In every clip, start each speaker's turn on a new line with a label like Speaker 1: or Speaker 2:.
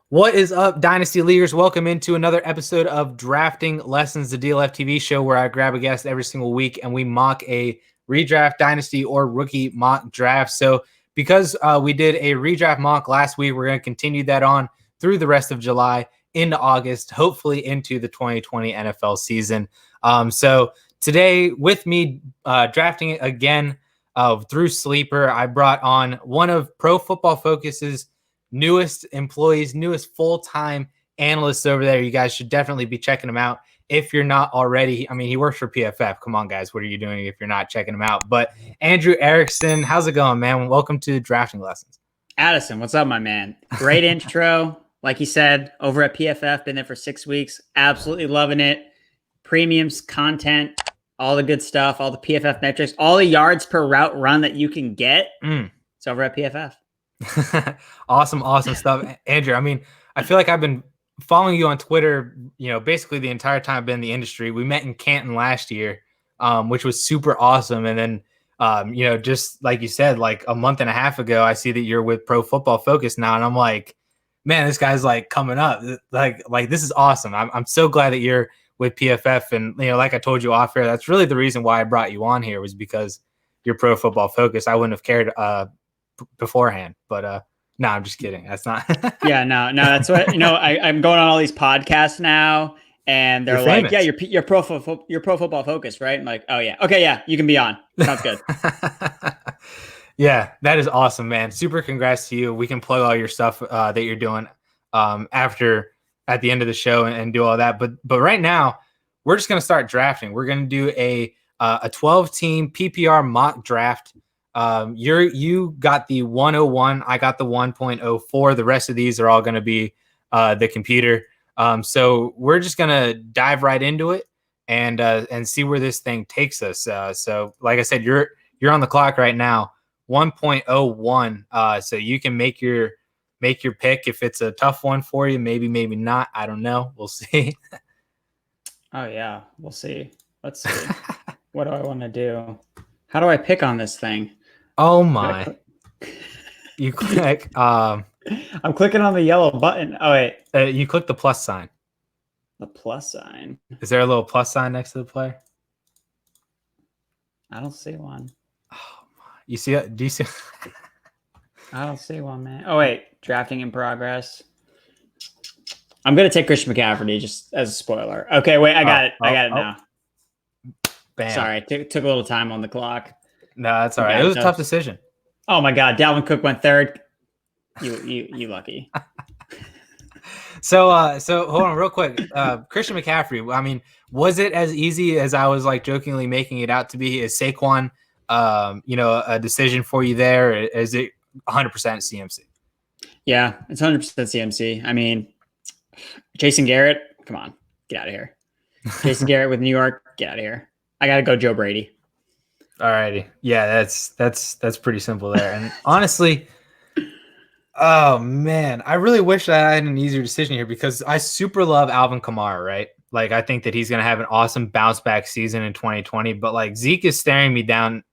Speaker 1: What is up, Dynasty Leaguers? Welcome into another episode of Drafting Lessons, the DLF TV show where I grab a guest every single week and we mock a redraft, dynasty, or rookie mock draft. So because we did a redraft mock last week, we're going to continue that on through the rest of July into August, hopefully into the 2020 NFL season. So today with me drafting it again through Sleeper, I brought on one of Pro Football Focus's newest employees, newest full-time analysts over there. You guys should definitely be checking him out if you're not already. I mean, he works for PFF. Come on, guys. What are you doing if you're not checking him out? But Andrew Erickson, how's it going, man? Welcome to Drafting Lessons.
Speaker 2: Addison, what's up, my man? Great intro. Like you said, over at PFF, been there for 6 weeks. Absolutely loving it. Premiums, content, all the good stuff, all the PFF metrics, all the yards per route run that you can get. It's over at PFF.
Speaker 1: Awesome stuff. Andrew, I mean, I feel like I've been following you on Twitter, basically the entire time I've been in the industry. We met in Canton last year, which was super awesome. And then, just like you said, like a month and a half ago, I see that you're with Pro Football Focus now. And I'm like, man, this guy's like coming up. Like this is awesome. I'm so glad that you're with PFF. And, like I told you off air, that's really the reason why I brought you on here was because you're Pro Football Focus. I wouldn't have cared beforehand, but no, I'm just kidding. That's not.
Speaker 2: Yeah, no, that's what I'm going on all these podcasts now, and they're like, "Yeah, you're Pro Football Focus, right?" I'm like, "Oh yeah, okay, yeah, you can be on. Sounds good."
Speaker 1: Yeah, that is awesome, man. Super congrats to you. We can plug all your stuff that you're doing at the end of the show and do all that. But right now, we're just gonna start drafting. We're gonna do a 12-team PPR mock draft. You got the 101. I got the 1.04. The rest of these are all going to be the computer. So we're just going to dive right into it and see where this thing takes us. So like I said, you're on the clock right now. 1.01. So you can make your pick if it's a tough one for you. Maybe not. I don't know. We'll see.
Speaker 2: Oh yeah, we'll see. Let's see. What do I want to do? How do I pick on this thing?
Speaker 1: Oh my! You click.
Speaker 2: I'm clicking on the yellow button. Oh wait,
Speaker 1: you click the plus sign.
Speaker 2: The plus sign.
Speaker 1: Is there a little plus sign next to the player?
Speaker 2: I don't see one.
Speaker 1: Oh my! You see it? Do you see?
Speaker 2: I don't see one, man. Oh wait, drafting in progress. I'm gonna take Christian McCaffrey just as a spoiler. Okay, wait, I got it. I got it now.
Speaker 1: Bam.
Speaker 2: Sorry, took a little time on the clock.
Speaker 1: No, that's all right. It was a tough decision.
Speaker 2: Oh my God, Dalvin Cook went third. You lucky.
Speaker 1: So hold on real quick. Christian McCaffrey. I mean, was it as easy as I was like jokingly making it out to be? Is Saquon, a decision for you there? Is it 100% CMC?
Speaker 2: Yeah, it's 100% CMC. I mean, Jason Garrett, come on, get out of here. Jason Garrett with New York, get out of here. I got to go Joe Brady.
Speaker 1: All righty. Yeah, that's pretty simple there. And honestly, oh man, I really wish that I had an easier decision here because I super love Alvin Kamara, right? Like I think that he's going to have an awesome bounce back season in 2020, but like Zeke is staring me down,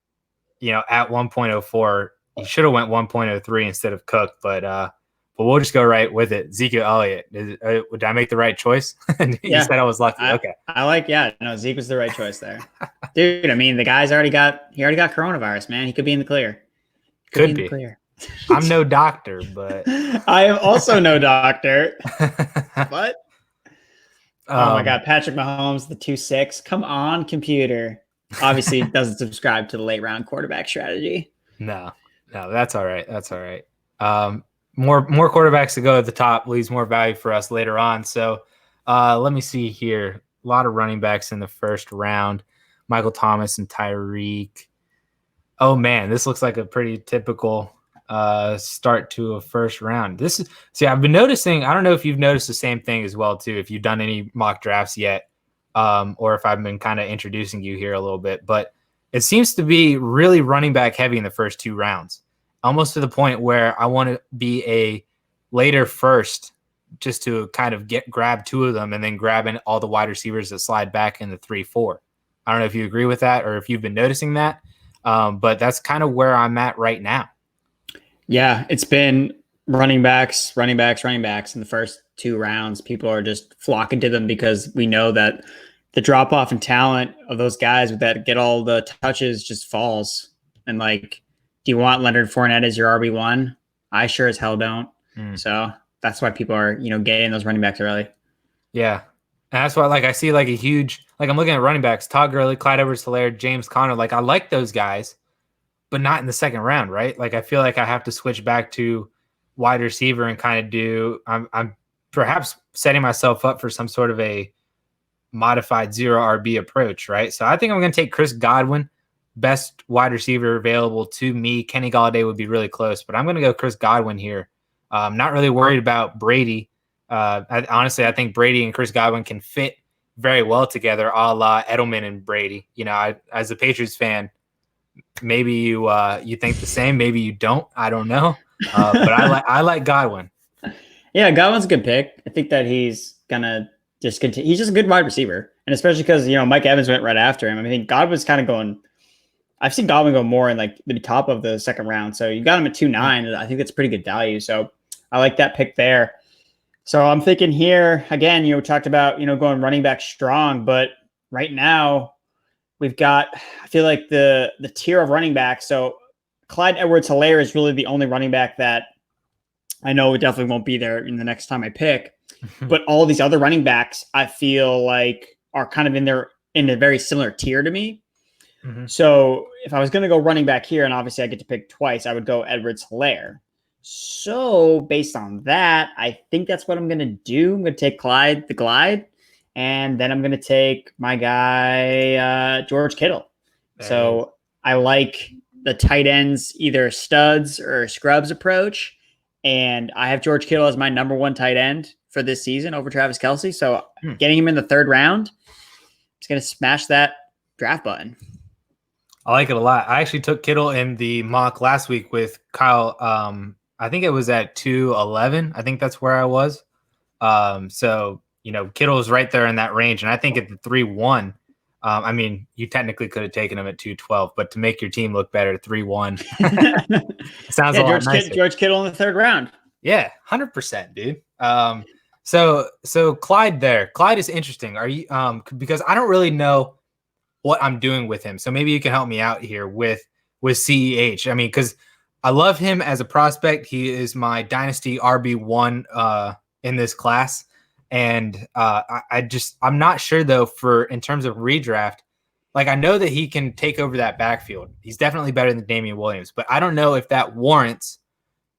Speaker 1: at 1.04. He should have went 1.03 instead of Cook, but we'll just go right with it. Ezekiel Elliott. Did I make the right choice? You said I was lucky. Okay.
Speaker 2: Zeke was the right choice there. Dude, I mean, the guy's already got coronavirus, man. He could be in the clear.
Speaker 1: Could be. I'm no doctor, but
Speaker 2: I am also no doctor. What? Oh my God, Patrick Mahomes, the 2.6. Come on, computer. Obviously doesn't subscribe to the late round quarterback strategy.
Speaker 1: No, that's all right. That's all right. More quarterbacks to go at the top leaves more value for us later on. So let me see here. A lot of running backs in the first round. Michael Thomas and Tyreek. Oh man, this looks like a pretty typical start to a first round. I've been noticing, I don't know if you've noticed the same thing as well too, if you've done any mock drafts yet, or if I've been kind of introducing you here a little bit, but it seems to be really running back heavy in the first 2 rounds. Almost to the point where I want to be a later first just to kind of grab 2 of them and then grabbing all the wide receivers that slide back in the 3-4. I don't know if you agree with that or if you've been noticing that, but that's kind of where I'm at right now.
Speaker 2: Yeah, it's been running backs in the first 2 rounds. People are just flocking to them because we know that the drop off in talent of those guys that get all the touches just falls. And like, do you want Leonard Fournette as your RB1? I sure as hell don't. So that's why people are, getting those running backs early.
Speaker 1: Yeah. And that's why, I see a huge, I'm looking at running backs, Todd Gurley, Clyde Edwards-Helaire, James Conner. I like those guys, but not in the second round, right? I feel like I have to switch back to wide receiver and kind of do, I'm perhaps setting myself up for some sort of a modified 0 RB approach, right? So I think I'm going to take Chris Godwin, best wide receiver available to me. Kenny Golladay would be really close, but I'm going to go Chris Godwin here. Not really worried about Brady. Honestly, I think Brady and Chris Godwin can fit very well together, a la Edelman and Brady. As a Patriots fan, maybe you think the same, maybe you don't. I don't know, but I like Godwin.
Speaker 2: Yeah, Godwin's a good pick. I think that he's gonna just continue. He's just a good wide receiver, and especially because Mike Evans went right after him. I think Godwin's kind of going. I've seen Godwin go more in the top of the second round. So you got him at 2.9. I think that's pretty good value. So I like that pick there. So I'm thinking here again. We talked about going running back strong, but right now we've got. I feel like the tier of running backs. So Clyde Edwards-Helaire is really the only running back that I know it definitely won't be there in the next time I pick. But all these other running backs, I feel like are kind of in a very similar tier to me. Mm-hmm. So if I was going to go running back here, and obviously I get to pick twice, I would go Edwards-Helaire. So based on that, I think that's what I'm going to do. I'm going to take Clyde the Glide, and then I'm going to take my guy, George Kittle. So I like the tight ends, either studs or scrubs approach. And I have George Kittle as my number 1 tight end for this season over Travis Kelce. So getting him in the 3rd round, it's going to smash that draft button.
Speaker 1: I like it a lot. I actually took Kittle in the mock last week with Kyle. I think it was at 211. I think that's where I was. So, Kittle is right there in that range. And I think at the 3-1, you technically could have taken him at 212, but to make your team look better, 3-1 sounds a lot nicer.
Speaker 2: George Kittle in the 3rd round.
Speaker 1: Yeah, 100%, dude. So Clyde there. Clyde is interesting. Are you because I don't really know what I'm doing with him. So maybe you can help me out here with CEH. Because I love him as a prospect. He is my Dynasty RB1 in this class. And I'm not sure though in terms of redraft, I know that he can take over that backfield. He's definitely better than Damian Williams, but I don't know if that warrants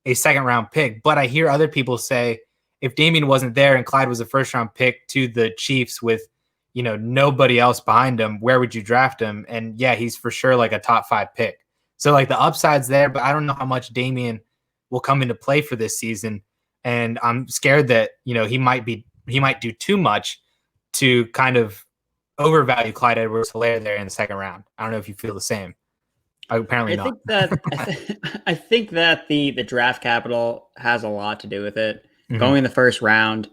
Speaker 1: a 2nd round pick. But I hear other people say if Damian wasn't there and Clyde was a 1st round pick to the Chiefs with, nobody else behind him, where would you draft him? And yeah, he's for sure a top 5 pick. So the upside's there, but I don't know how much Damian will come into play for this season. And I'm scared that, he might do too much to kind of overvalue Clyde Edwards-Helaire there in the 2nd round. I don't know if you feel the same. Apparently not.
Speaker 2: I think that the draft capital has a lot to do with it. Mm-hmm. Going in the 1st round,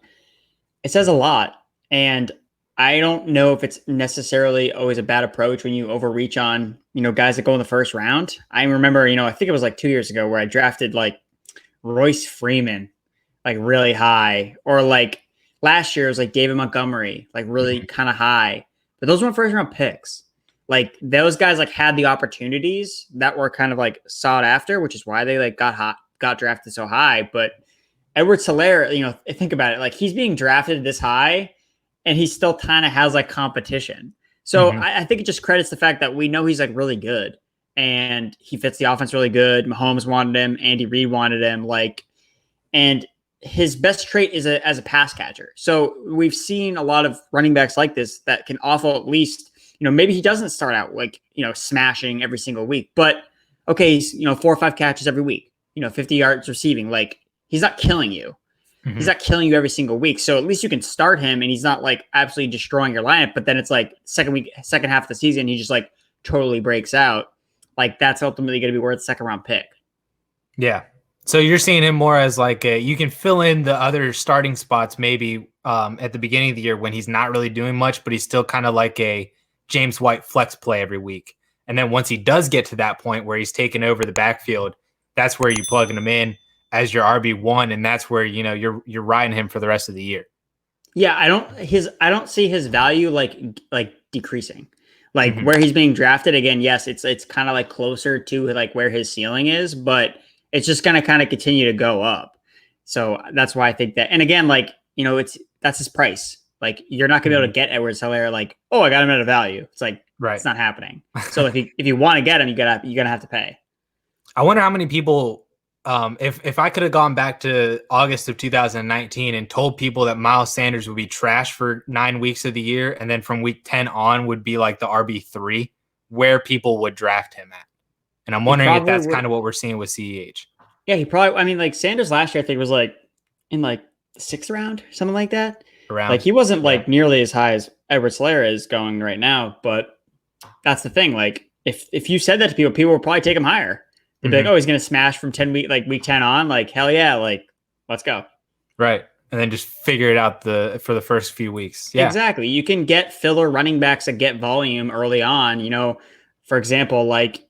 Speaker 2: it says a lot. And I don't know if it's necessarily always a bad approach when you overreach on, guys that go in the 1st round. I remember, I think it was 2 years ago where I drafted Royce Freeman, really high, or last year it was David Montgomery, really kind of high. But those weren't 1st round picks. Those guys had the opportunities that were kind of sought after, which is why they got drafted so high. But Edwards-Helaire, think about it, he's being drafted this high, and he still kind of has competition. So I think it just credits the fact that we know he's really good, and he fits the offense really good. Mahomes wanted him, Andy Reid wanted him, and his best trait is as a pass catcher. So we've seen a lot of running backs like this that can offer at least, maybe he doesn't start out smashing every single week, but okay, he's, 4 or 5 catches every week, 50 yards receiving. He's not killing you. Mm-hmm. He's not killing you every single week. So at least you can start him and he's not absolutely destroying your lineup, but then it's second half of the season, he just totally breaks out. That's ultimately going to be worth a 2nd round pick.
Speaker 1: Yeah. So you're seeing him more as you can fill in the other starting spots maybe at the beginning of the year when he's not really doing much, but he's still kind of like a James White flex play every week. And then once he does get to that point where he's taken over the backfield, that's where you plug him in as your RB1, and that's where you're riding him for the rest of the year.
Speaker 2: Yeah, I don't see his value like decreasing. Like where he's being drafted again, yes, it's kind of like closer to like where his ceiling is, but it's just gonna kind of continue to go up. So that's why I think that. And again, like, that's his price. Like, you're not gonna be able to get Edwards-Helaire like, oh, I got him at a value. It's like, right. It's not happening. So if you want to get him, you're gonna have to pay.
Speaker 1: I wonder how many people, if I could have gone back to August of 2019 and told people that Miles Sanders would be trash for 9 weeks of the year, and then from week 10 on would be like the RB3, where people would draft him at. And I'm wondering if that's kind of what we're seeing with CEH.
Speaker 2: Yeah, he probably, I mean, like Sanders last year, I think was like in like the 6th round, something like that. Like he wasn't like nearly as high as Edwards-Helaire is going right now, but that's the thing. Like if you said that to people would probably take him higher. They'd be like, oh, he's going to smash from week 10 on. Like, hell yeah. Like, let's go.
Speaker 1: Right. And then just figure it out for the first few weeks. Yeah,
Speaker 2: exactly. You can get filler running backs that get volume early on, for example, like,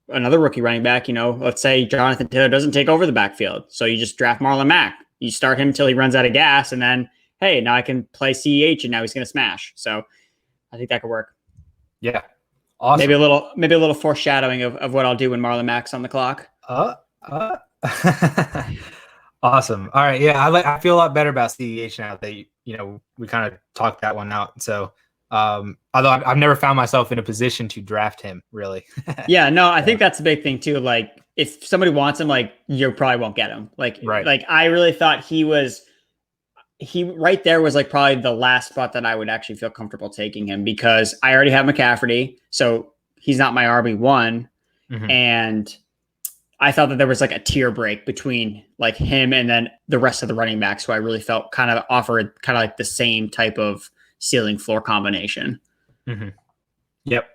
Speaker 2: another rookie running back, let's say Jonathan Taylor doesn't take over the backfield. So you just draft Marlon Mack. You start him until he runs out of gas. And then, hey, now I can play CEH and now he's going to smash. So I think that could work.
Speaker 1: Yeah. Awesome.
Speaker 2: Maybe a little foreshadowing of what I'll do when Marlon Mack's on the clock.
Speaker 1: Awesome. All right. Yeah, I feel a lot better about CEH now that we kind of talked that one out. So, although I've never found myself in a position to draft him, really.
Speaker 2: Yeah. No, I think that's a big thing too. Like, if somebody wants him, like, you probably won't get him. Like, right. Like I really thought he right there was like probably the last spot that I would actually feel comfortable taking him, because I already have McCaffrey. So he's not my RB1. And I thought that there was like a tier break between like him and then the rest of the running backs who I really felt kind of offered kind of like the same type of ceiling floor combination.
Speaker 1: Yep.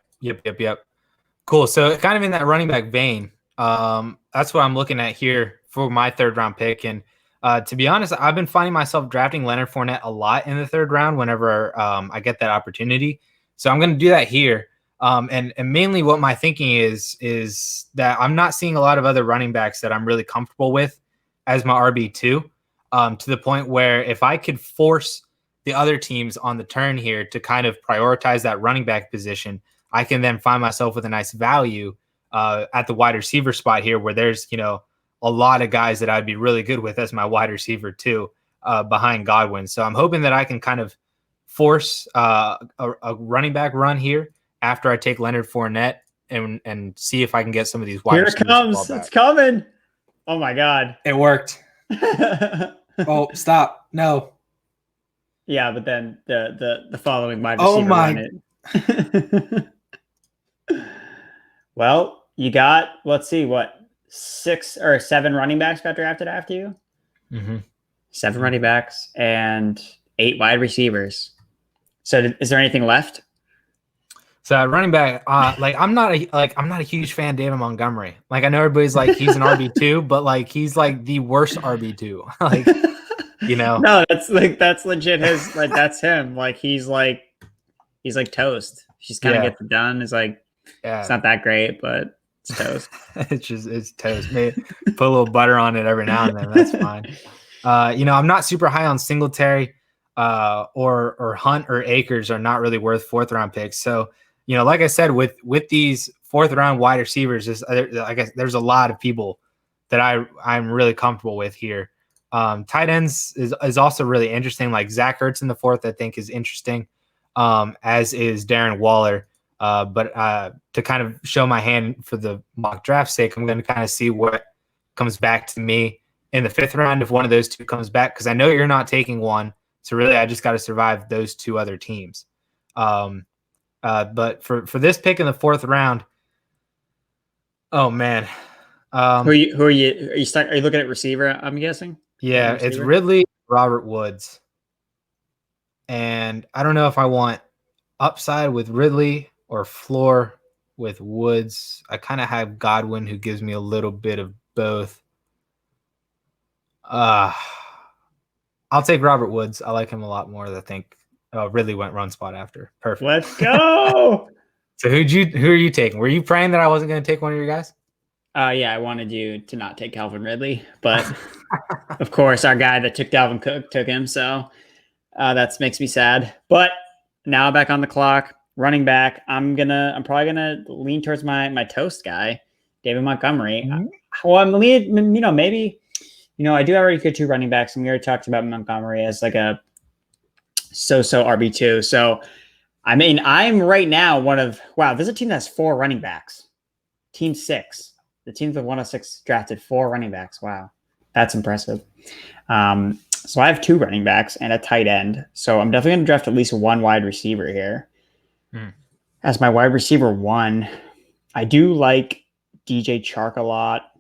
Speaker 1: Cool. So kind of in that running back vein, that's what I'm looking at here for my 3rd round pick. And to be honest, I've been finding myself drafting Leonard Fournette a lot in the 3rd round whenever I get that opportunity. So I'm going to do that here. And mainly what my thinking is that I'm not seeing a lot of other running backs that I'm really comfortable with as my RB2, to the point where if I could force the other teams on the turn here to kind of prioritize that running back position, I can then find myself with a nice value at the wide receiver spot here, where there's, a lot of guys that I'd be really good with as my wide receiver too, behind Godwin. So I'm hoping that I can kind of force a running back run here after I take Leonard Fournette and see if I can get some of these wide receivers.
Speaker 2: Here it comes. It's coming. Oh my God.
Speaker 1: It worked. Oh, stop. No.
Speaker 2: Yeah, but then the following wide receiver. Oh my. Well, you got, let's see, what, 6 or 7 running backs got drafted after you? 7 running backs and 8 wide receivers. So is there anything left?
Speaker 1: So running back, I'm not a huge fan of David Montgomery. Like, I know everybody's like he's an RB2, but like he's like the worst RB2. Like,
Speaker 2: No, that's legit his, like, that's him. Like he's like toast. She's kind of gets it done. It's like, it's not that great, but it's toast.
Speaker 1: it's toast. Maybe put a little butter on it every now and then. That's fine. I'm not super high on Singletary, or Hunt or Akers are not really worth 4th round picks. So, like I said, with these 4th round wide receivers, I guess there's a lot of people that I'm really comfortable with here. Tight ends is also really interesting. Like Zach Ertz in the 4th, I think is interesting, as is Darren Waller. But to kind of show my hand for the mock draft sake, I'm going to kind of see what comes back to me in the 5th round if one of those two comes back, because I know you're not taking one. So really, I just got to survive those 2 other teams. But for this pick in the 4th round, oh man,
Speaker 2: who are you? Are you looking at receiver? I'm guessing.
Speaker 1: Yeah, it's Ridley, Robert Woods, and I don't know if I want upside with Ridley or floor with Woods. I kind of have Godwin, who gives me a little bit of both. I'll take Robert Woods. I like him a lot more. I think Ridley went run spot after. Perfect.
Speaker 2: Let's go.
Speaker 1: So who are you taking? Were you praying that I wasn't going to take one of your guys?
Speaker 2: Yeah, I wanted you to not take Calvin Ridley, but of course, our guy that took Dalvin Cook took him, so that makes me sad. But now back on the clock, running back. I'm probably gonna lean towards my toast guy, David Montgomery.
Speaker 1: Mhm.
Speaker 2: Well, I'm leaning, maybe, I do already get 2 running backs, and we already talked about Montgomery as like a so RB2. So, I mean, I'm right now there's a team that has 4 running backs. Team 6. The teams of 106 drafted 4 running backs. Wow. That's impressive. So I have 2 running backs and a tight end. So I'm definitely going to draft at least 1 wide receiver here. As my wide receiver 1, I do like DJ Chark a lot.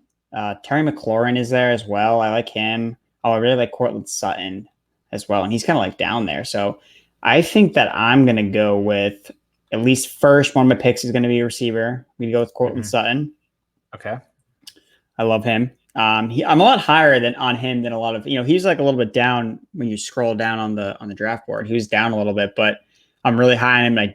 Speaker 2: Terry McLaurin is there as well. I like him. Oh, I really like Cortland Sutton as well. And he's kind of like down there. So I think that I'm going to go with, at least first, one of my picks is going to be a receiver. I'm going to go with Cortland Sutton.
Speaker 1: Okay.
Speaker 2: I love him. I'm a lot higher on him than a lot of, he's like a little bit down when you scroll down on the draft board. He was down a little bit, but I'm really high on him.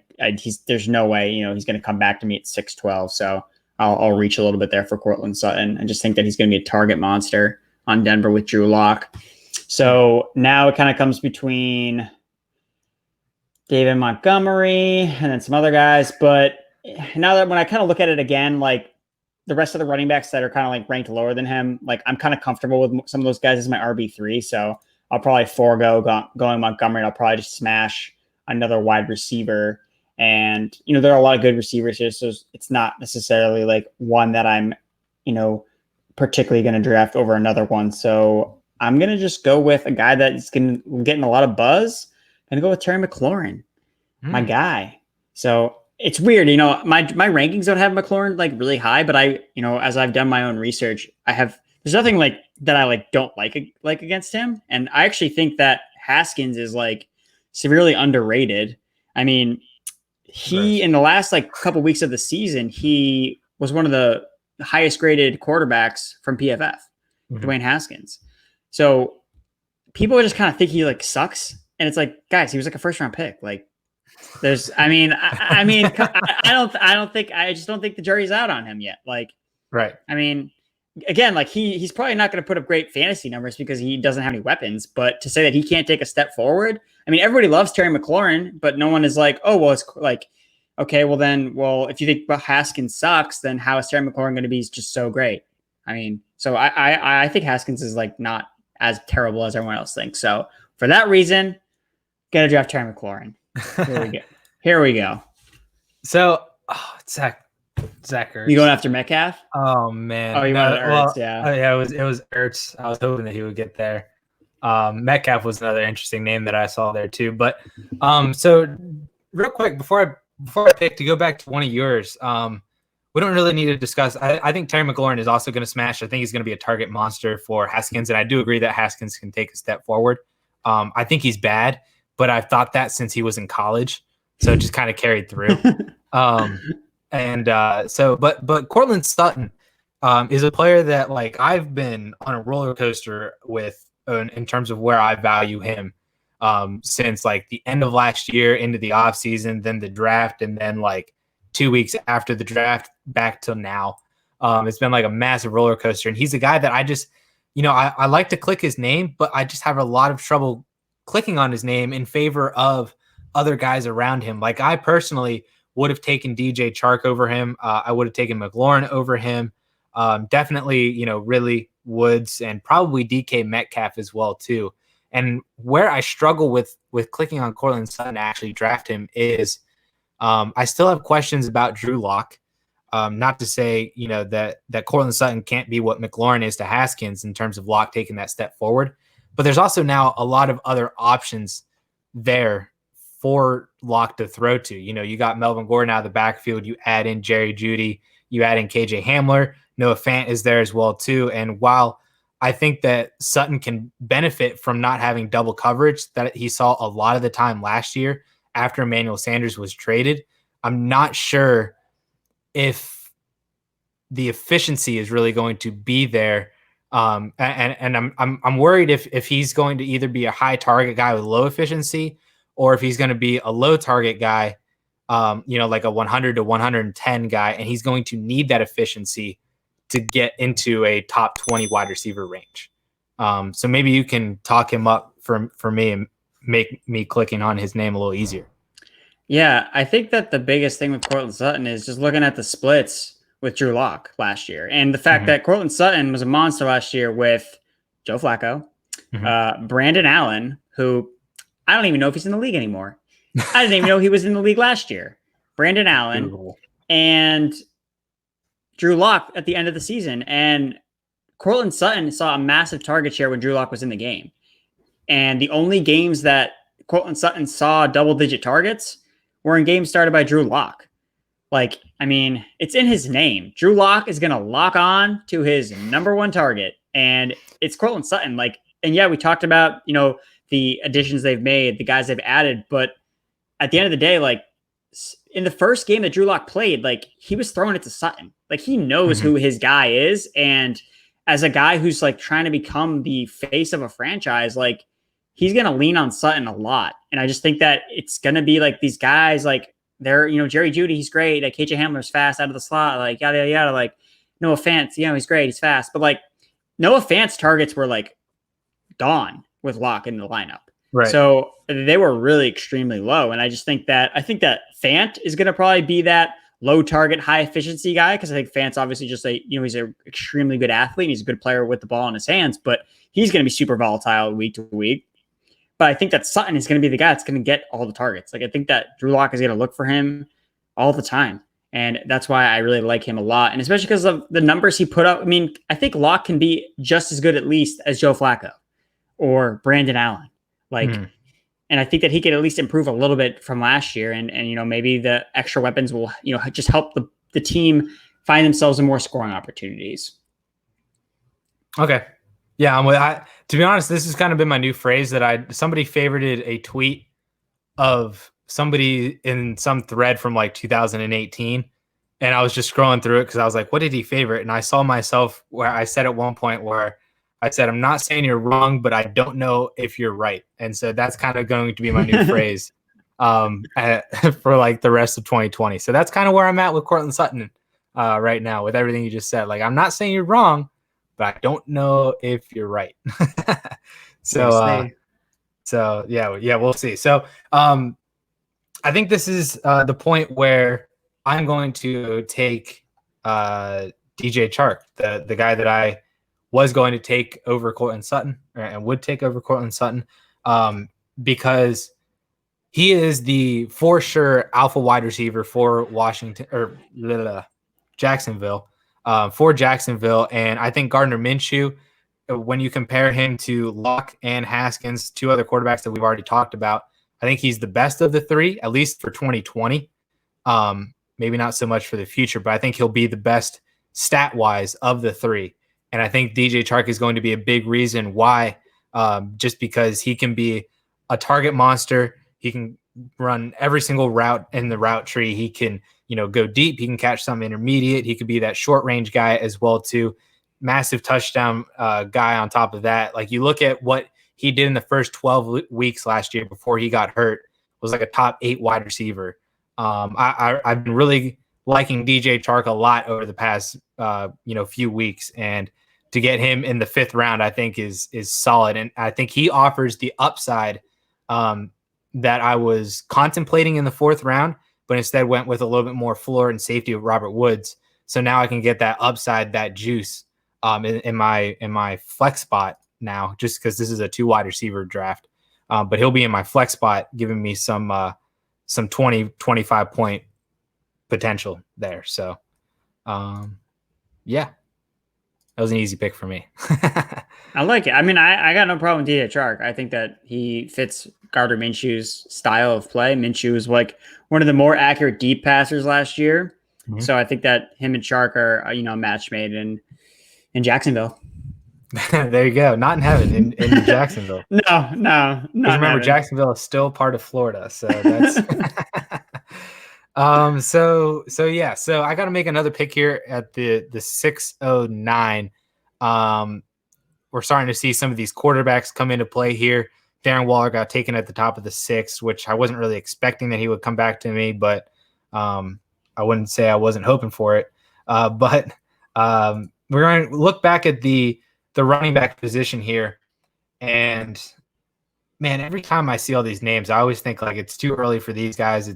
Speaker 2: There's no way, he's going to come back to me at 6'12". So I'll reach a little bit there for Cortland Sutton. I just think that he's going to be a target monster on Denver with Drew Lock. So now it kind of comes between David Montgomery and then some other guys. But now that when I kind of look at it again, like the rest of the running backs that are kind of like ranked lower than him, like I'm kind of comfortable with some of those guys as my RB3. So I'll probably forego going Montgomery, and I'll probably just smash another wide receiver. And, there are a lot of good receivers here. So it's not necessarily like one that I'm, particularly going to draft over another one. So I'm going to just go with a guy that's getting a lot of buzz. I'm going to go with Terry McLaurin, my guy. So it's weird, my rankings don't have McLaurin like really high, but as I've done my own research, there's nothing like that I like don't like against him. And I actually think that Haskins is like severely underrated. I mean, in the last like couple weeks of the season, he was one of the highest graded quarterbacks from PFF, Dwayne Haskins. So people just kind of think he like sucks. And it's like, guys, he was like a 1st round pick. Like, I just don't think the jury's out on him yet. Like,
Speaker 1: right.
Speaker 2: I mean, again, like he's probably not going to put up great fantasy numbers because he doesn't have any weapons, but to say that he can't take a step forward, I mean, everybody loves Terry McLaurin, but no one is like, oh, well, it's like, okay, well, if you think Haskins sucks, then how is Terry McLaurin going to be just so great? I mean, so I think Haskins is like not as terrible as everyone else thinks. So for that reason, gotta draft Terry McLaurin. Here we go.
Speaker 1: So, Zach Ertz.
Speaker 2: You going after Metcalf?
Speaker 1: Oh man.
Speaker 2: Oh, you wanted Ertz, yeah.
Speaker 1: Yeah, it was Ertz. I was hoping that he would get there. Metcalf was another interesting name that I saw there too. But so real quick before I pick, to go back to one of yours, we don't really need to discuss. I think Terry McLaurin is also going to smash. I think he's going to be a target monster for Haskins, and I do agree that Haskins can take a step forward. I think he's bad, but I've thought that since he was in college, so it just kind of carried through. But Cortland Sutton is a player that like I've been on a roller coaster with in terms of where I value him since like the end of last year into the off season, then the draft, and then like 2 weeks after the draft back till now. It's been like a massive roller coaster, and he's a guy that I just, I like to click his name, but I just have a lot of trouble clicking on his name in favor of other guys around him. Like I personally would have taken DJ Chark over him. I would have taken McLaurin over him. Definitely, Ridley, Woods, and probably DK Metcalf as well too. And where I struggle with clicking on Cortland Sutton to actually draft him is I still have questions about Drew Lock. Not to say, that Cortland Sutton can't be what McLaurin is to Haskins in terms of Lock taking that step forward. But there's also now a lot of other options there for Lock to throw to. You got Melvin Gordon out of the backfield. You add in Jerry Jeudy. You add in KJ Hamler. Noah Fant is there as well too. And while I think that Sutton can benefit from not having double coverage that he saw a lot of the time last year after Emmanuel Sanders was traded, I'm not sure if the efficiency is really going to be there. And I'm worried if he's going to either be a high target guy with low efficiency, or if he's going to be a low target guy, like a 100 to 110 guy, and he's going to need that efficiency to get into a top 20 wide receiver range. So maybe you can talk him up for me and make me clicking on his name a little easier.
Speaker 2: Yeah, I think that the biggest thing with Cortland Sutton is just looking at the splits with Drew Lock last year, and the fact that Cortland Sutton was a monster last year with Joe Flacco, Brandon Allen, who I don't even know if he's in the league anymore. I didn't even know he was in the league last year. Brandon Allen and Drew Lock at the end of the season. And Cortland Sutton saw a massive target share when Drew Lock was in the game. And the only games that Cortland Sutton saw double-digit targets were in games started by Drew Lock. Like, I mean, it's in his name. Drew Lock is going to lock on to his number one target, and it's Cortland Sutton. Like, and yeah, we talked about, you know, the additions they've made, the guys they've added, but at the end of the day, like, in the first game that Drew Lock played, like, he was throwing it to Sutton. Like, he knows who his guy is, and as a guy who's like trying to become the face of a franchise, like, he's going to lean on Sutton a lot. And I just think that it's going to be like these guys, like, they're, you know, Jerry Jeudy, he's great. Like, KJ Hamler's fast out of the slot, like, yada, yada, yada. Like, Noah Fant, you know, he's great. He's fast. But, like, Noah Fant's targets were, like, gone with Lock in the lineup.
Speaker 1: Right.
Speaker 2: So they were really extremely low. And I think that Fant is going to probably be that low target, high efficiency guy. Cause I think Fant's obviously just like, you know, he's an extremely good athlete. And he's a good player with the ball in his hands, but he's going to be super volatile week to week. But I think that Sutton is going to be the guy that's going to get all the targets. Like, I think that Drew Lock is going to look for him all the time. And that's why I really like him a lot. And especially because of the numbers he put up. I mean, I think Lock can be just as good at least as Joe Flacco or Brandon Allen. Like, and I think that he could at least improve a little bit from last year. And you know, maybe the extra weapons will, you know, just help the team find themselves in more scoring opportunities.
Speaker 1: Okay. Yeah, to be honest, this has kind of been my new phrase that somebody favorited a tweet of somebody in some thread from like 2018. And I was just scrolling through it because I was like, what did he favorite? And I saw myself where I said at one point where I said, I'm not saying you're wrong, but I don't know if you're right. And so that's kind of going to be my new phrase for like the rest of 2020. So that's kind of where I'm at with Cortland Sutton right now with everything you just said. Like, I'm not saying you're wrong, but I don't know if you're right. So yeah, we'll see. So I think this is the point where I'm going to take DJ Chark, the guy that I was going to take over Cortland Sutton and would take over Cortland Sutton because he is the for sure alpha wide receiver for Jacksonville. For Jacksonville. And I think Gardner Minshew, when you compare him to Luck and Haskins, two other quarterbacks that we've already talked about, I think he's the best of the three, at least for 2020. Maybe not so much for the future, but I think he'll be the best stat-wise of the three. And I think DJ Chark is going to be a big reason why, just because he can be a target monster. He can run every single route in the route tree. He can, you know, go deep. He can catch some intermediate. He could be that short range guy as well too. Massive touchdown guy on top of that. Like, you look at what he did in the first 12 weeks last year before he got hurt, was like a top 8 wide receiver. I've been really liking DJ Chark a lot over the past few weeks, and to get him in the 5th round, I think is solid. And I think he offers the upside that I was contemplating in the 4th round, but instead went with a little bit more floor and safety of Robert Woods. So now I can get that upside, that juice in my flex spot now, just because this is a 2 wide receiver draft. But he'll be in my flex spot, giving me some 20, 25 point potential there. So yeah, that was an easy pick for me.
Speaker 2: I like it. I mean, I got no problem with DJ Chark. I think that he fits Gardner Minshew's style of play. Minshew was like one of the more accurate deep passers last year. Mm-hmm. So I think that him and Chark are, you know, match made in Jacksonville.
Speaker 1: There you go. Not in heaven, in Jacksonville.
Speaker 2: No.
Speaker 1: Remember, Jacksonville is still part of Florida. So that's So I got to make another pick here at the 609. We're starting to see some of these quarterbacks come into play here. Darren Waller got taken at the top of the 6th, which I wasn't really expecting that he would come back to me, but I wouldn't say I wasn't hoping for it. But we're going to look back at the running back position here, and man, every time I see all these names, I always think like it's too early for these guys.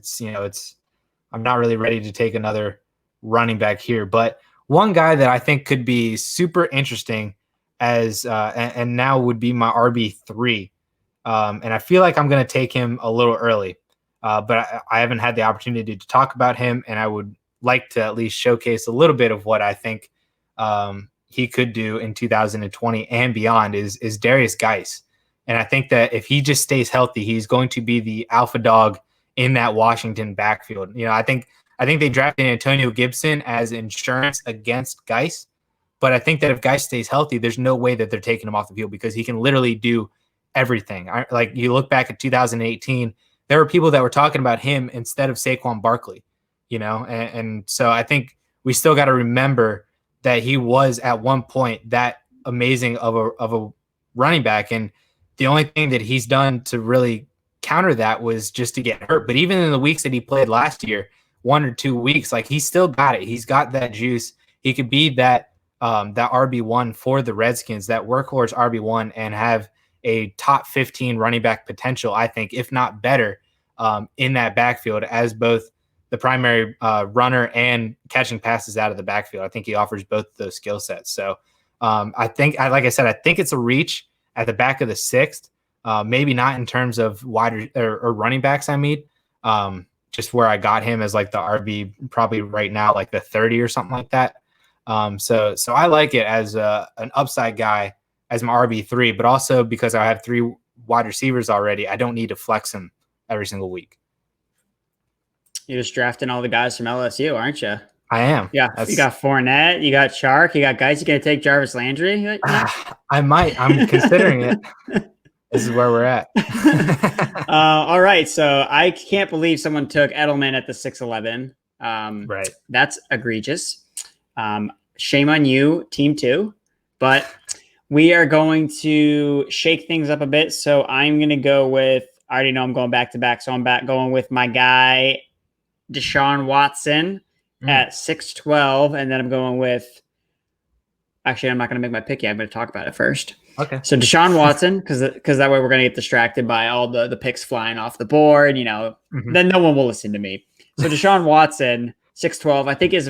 Speaker 1: I'm not really ready to take another running back here. But one guy that I think could be super interesting and now would be my RB3. And I feel like I'm going to take him a little early, but I haven't had the opportunity to talk about him, and I would like to at least showcase a little bit of what I think he could do in 2020 and beyond is Darius Geis. And I think that if he just stays healthy, he's going to be the alpha dog in that Washington backfield. I think they drafted Antonio Gibson as insurance against Geis, but I think that if Geis stays healthy, there's no way that they're taking him off the field because he can literally do everything. Like you look back at 2018, there were people that were talking about him instead of Saquon Barkley, and so I think we still got to remember that he was at one point that amazing of a running back. And the only thing that he's done to really counter that was just to get hurt. But even in the weeks that he played last year, 1 or 2 weeks, like he still got it. He's got that juice. He could be that RB1 for the Redskins, that workhorse RB1, and have a top 15 running back potential, I think, if not better, in that backfield as both the primary runner and catching passes out of the backfield. I think he offers both those skill sets. So like I said, I think it's a reach at the back of the 6th, maybe not in terms of wide or running backs. I mean, just where I got him as like the RB probably right now, like the 30 or something like that. So I like it as an upside guy as my RB3, but also because I have 3 wide receivers already, I don't need to flex him every single week.
Speaker 2: You're just drafting all the guys from LSU, aren't you?
Speaker 1: I am.
Speaker 2: Yeah, you got Fournette, you got Chark, you got guys. You gonna take Jarvis Landry?
Speaker 1: I might. I'm considering it. This is where we're at.
Speaker 2: All right, so I can't believe someone took Edelman at the 6'11".
Speaker 1: Right.
Speaker 2: That's egregious. Shame on you, Team 2. But we are going to shake things up a bit. So I'm going to go with. I already know I'm going back to back, so I'm going with my guy Desean Watson at 6'12", and then I'm going with. Actually, I'm not going to make my pick yet. I'm going to talk about it first.
Speaker 1: Okay.
Speaker 2: So Desean Watson, because that way we're going to get distracted by all the picks flying off the board. Then no one will listen to me. So Desean Watson, 6'12", I think it's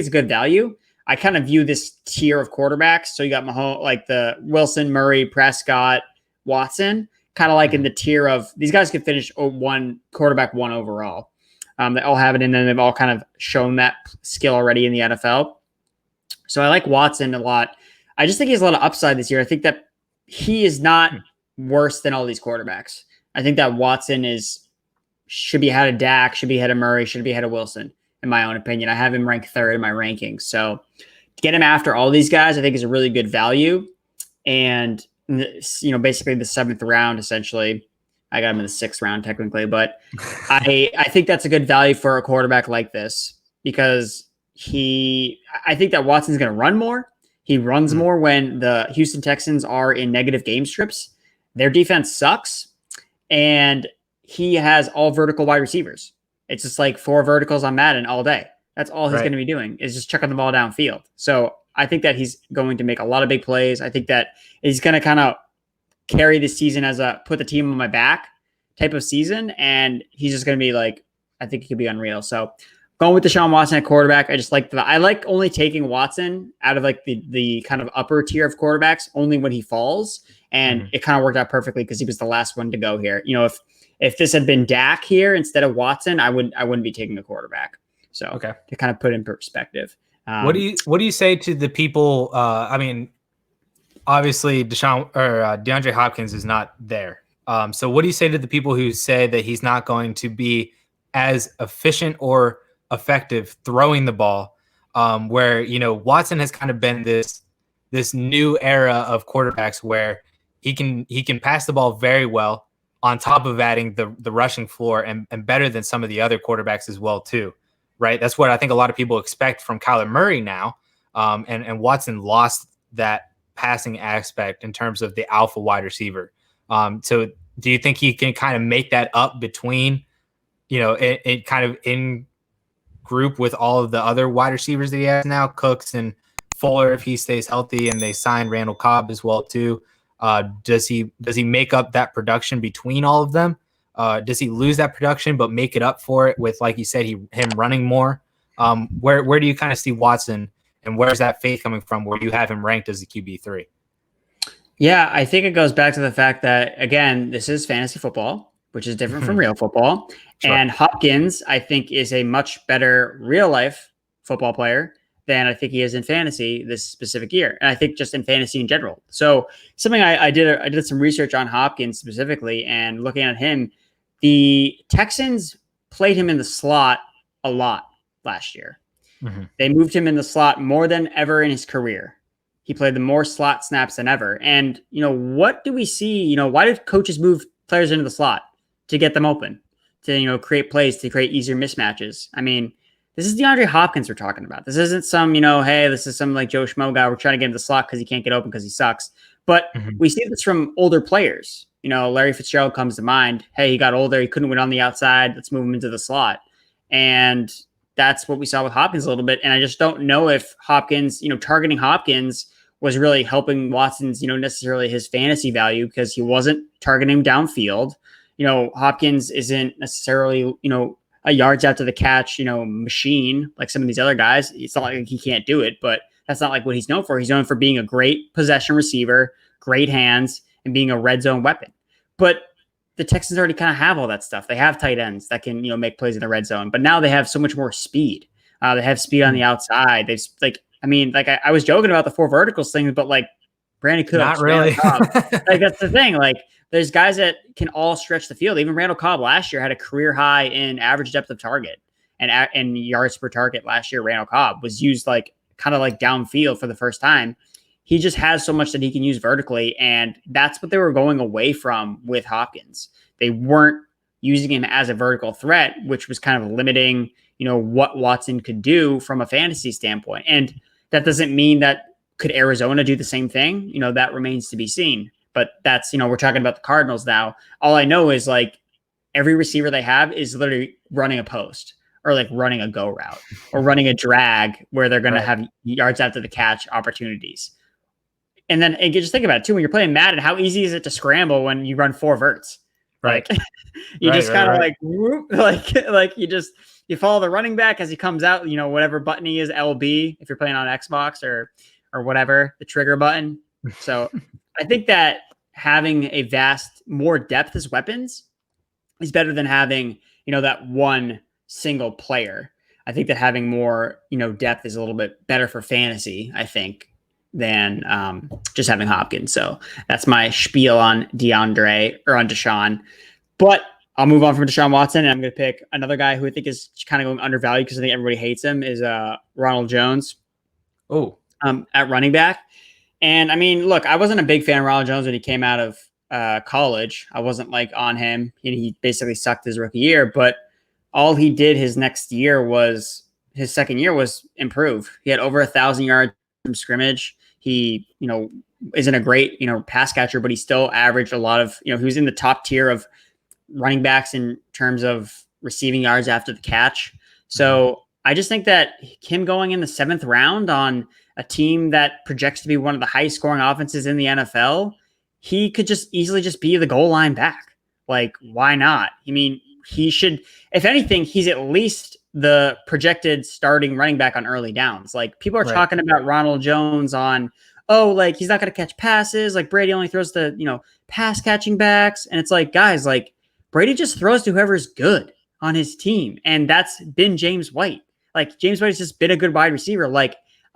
Speaker 2: a good value. I kind of view this tier of quarterbacks. So you got Mahomes, like the Wilson, Murray, Prescott, Watson, kind of like in the tier of these guys could finish quarterback 1 overall. They all have it, and then they've all kind of shown that skill already in the NFL. So I like Watson a lot. I just think he has a lot of upside this year. I think that he is not worse than all these quarterbacks. I think that Watson should be ahead of Dak, should be ahead of Murray, should be ahead of Wilson, in my own opinion. I have him ranked 3rd in my rankings. So to get him after all these guys, I think is a really good value. And, basically the 7th round, essentially. I got him in the 6th round technically, but I think that's a good value for a quarterback like this because I think that Watson's going to run more. He runs more when the Houston Texans are in negative game strips. Their defense sucks, and he has all vertical wide receivers. It's just like 4 verticals on Madden all day. That's all he's going to be doing is just chucking the ball downfield. So I think that he's going to make a lot of big plays. I think that he's going to kind of carry this season as a put the team on my back type of season, and he's just going to be like, I think he could be unreal. So going with Desean Watson at quarterback, I like only taking Watson out of like the kind of upper tier of quarterbacks only when he falls, and it kind of worked out perfectly because he was the last one to go here. If this had been Dak here instead of Watson, I wouldn't be taking a quarterback. So to kind of put in perspective,
Speaker 1: what do you say to the people? I mean, obviously DeAndre Hopkins is not there. So what do you say to the people who say that he's not going to be as efficient or effective throwing the ball, where Watson has kind of been this new era of quarterbacks where he can pass the ball very well on top of adding the rushing floor and better than some of the other quarterbacks as well too, right? That's what I think a lot of people expect from Kyler Murray now, and Watson lost that passing aspect in terms of the alpha wide receiver. So do you think he can kind of make that up between, in group with all of the other wide receivers that he has now, Cooks and Fuller if he stays healthy, and they sign Randall Cobb as well too. Does he make up that production between all of them? Does he lose that production but make it up for it with, like you said, him running more? Where do you kind of see Watson, and where's that faith coming from where you have him ranked as the QB3?
Speaker 2: Yeah, I think it goes back to the fact that, again, this is fantasy football, which is different from real football. Sure. And Hopkins, I think, is a much better real life football player than I think he is in fantasy this specific year. And I think just in fantasy in general. So something I did some research on Hopkins specifically, and looking at him, the Texans played him in the slot a lot last year. Mm-hmm. They moved him in the slot more than ever in his career. He played the more slot snaps than ever. And, what do we see? Why did coaches move players into the slot? To get them open, to, create plays, to create easier mismatches. I mean, this is DeAndre Hopkins we're talking about. This isn't some, hey, this is some like Joe Schmo guy. We're trying to get him the slot because he can't get open because he sucks. But we see this from older players. Larry Fitzgerald comes to mind. Hey, he got older. He couldn't win on the outside. Let's move him into the slot. And that's what we saw with Hopkins a little bit. And I just don't know if Hopkins, targeting Hopkins was really helping Watson's, necessarily his fantasy value, because he wasn't targeting downfield. Hopkins isn't necessarily, a yards after the catch, machine like some of these other guys. It's not like he can't do it, but that's not like what he's known for. He's known for being a great possession receiver, great hands, and being a red zone weapon. But the Texans already kind of have all that stuff. They have tight ends that can, make plays in the red zone, but now they have so much more speed. They have speed on the outside. They've I was joking about the 4 verticals thing, but like Brandon Cooks,
Speaker 1: not really.
Speaker 2: That's the thing. Like, there's guys that can all stretch the field. Even Randall Cobb last year had a career high in average depth of target and yards per target last year. Randall Cobb was used kind of like downfield for the first time. He just has so much that he can use vertically, and that's what they were going away from with Hopkins. They weren't using him as a vertical threat, which was kind of limiting, what Watson could do from a fantasy standpoint. And that doesn't mean that could Arizona do the same thing? That remains to be seen. But that's, we're talking about the Cardinals now. All I know is every receiver they have is literally running a post, or running a go route, or running a drag where they're going to have yards after the catch opportunities. And then just think about it too, when you're playing Madden, how easy is it to scramble when you run 4 verts?
Speaker 1: Right.
Speaker 2: You just kind of you follow the running back as he comes out, whatever button he is, LB, if you're playing on Xbox or whatever, the trigger button. So I think that having a more depth as weapons is better than having, that one single player. I think that having more, depth is a little bit better for fantasy, I think, than just having Hopkins. So that's my spiel on Deshaun. But I'll move on from Deshaun Watson, and I'm going to pick another guy who I think is kind of going undervalued because I think everybody hates him, is Ronald Jones. At running back. And I mean, look, I wasn't a big fan of Ronald Jones when he came out of college. I wasn't on him. He basically sucked his rookie year, but all he did his second year was improve. He had over 1,000 yards from scrimmage. He, isn't a great, pass catcher, but he still averaged a lot of, he was in the top tier of running backs in terms of receiving yards after the catch. So I just think that him going in the 7th round on a team that projects to be one of the highest scoring offenses in the NFL, he could just easily just be the goal line back. Why not? I mean, he should, if anything, he's at least the projected starting running back on early downs. People are talking about Ronald Jones on, he's not going to catch passes. Brady only throws to, pass catching backs. And it's guys, Brady just throws to whoever's good on his team. And that's been James White. James White's just been a good wide receiver.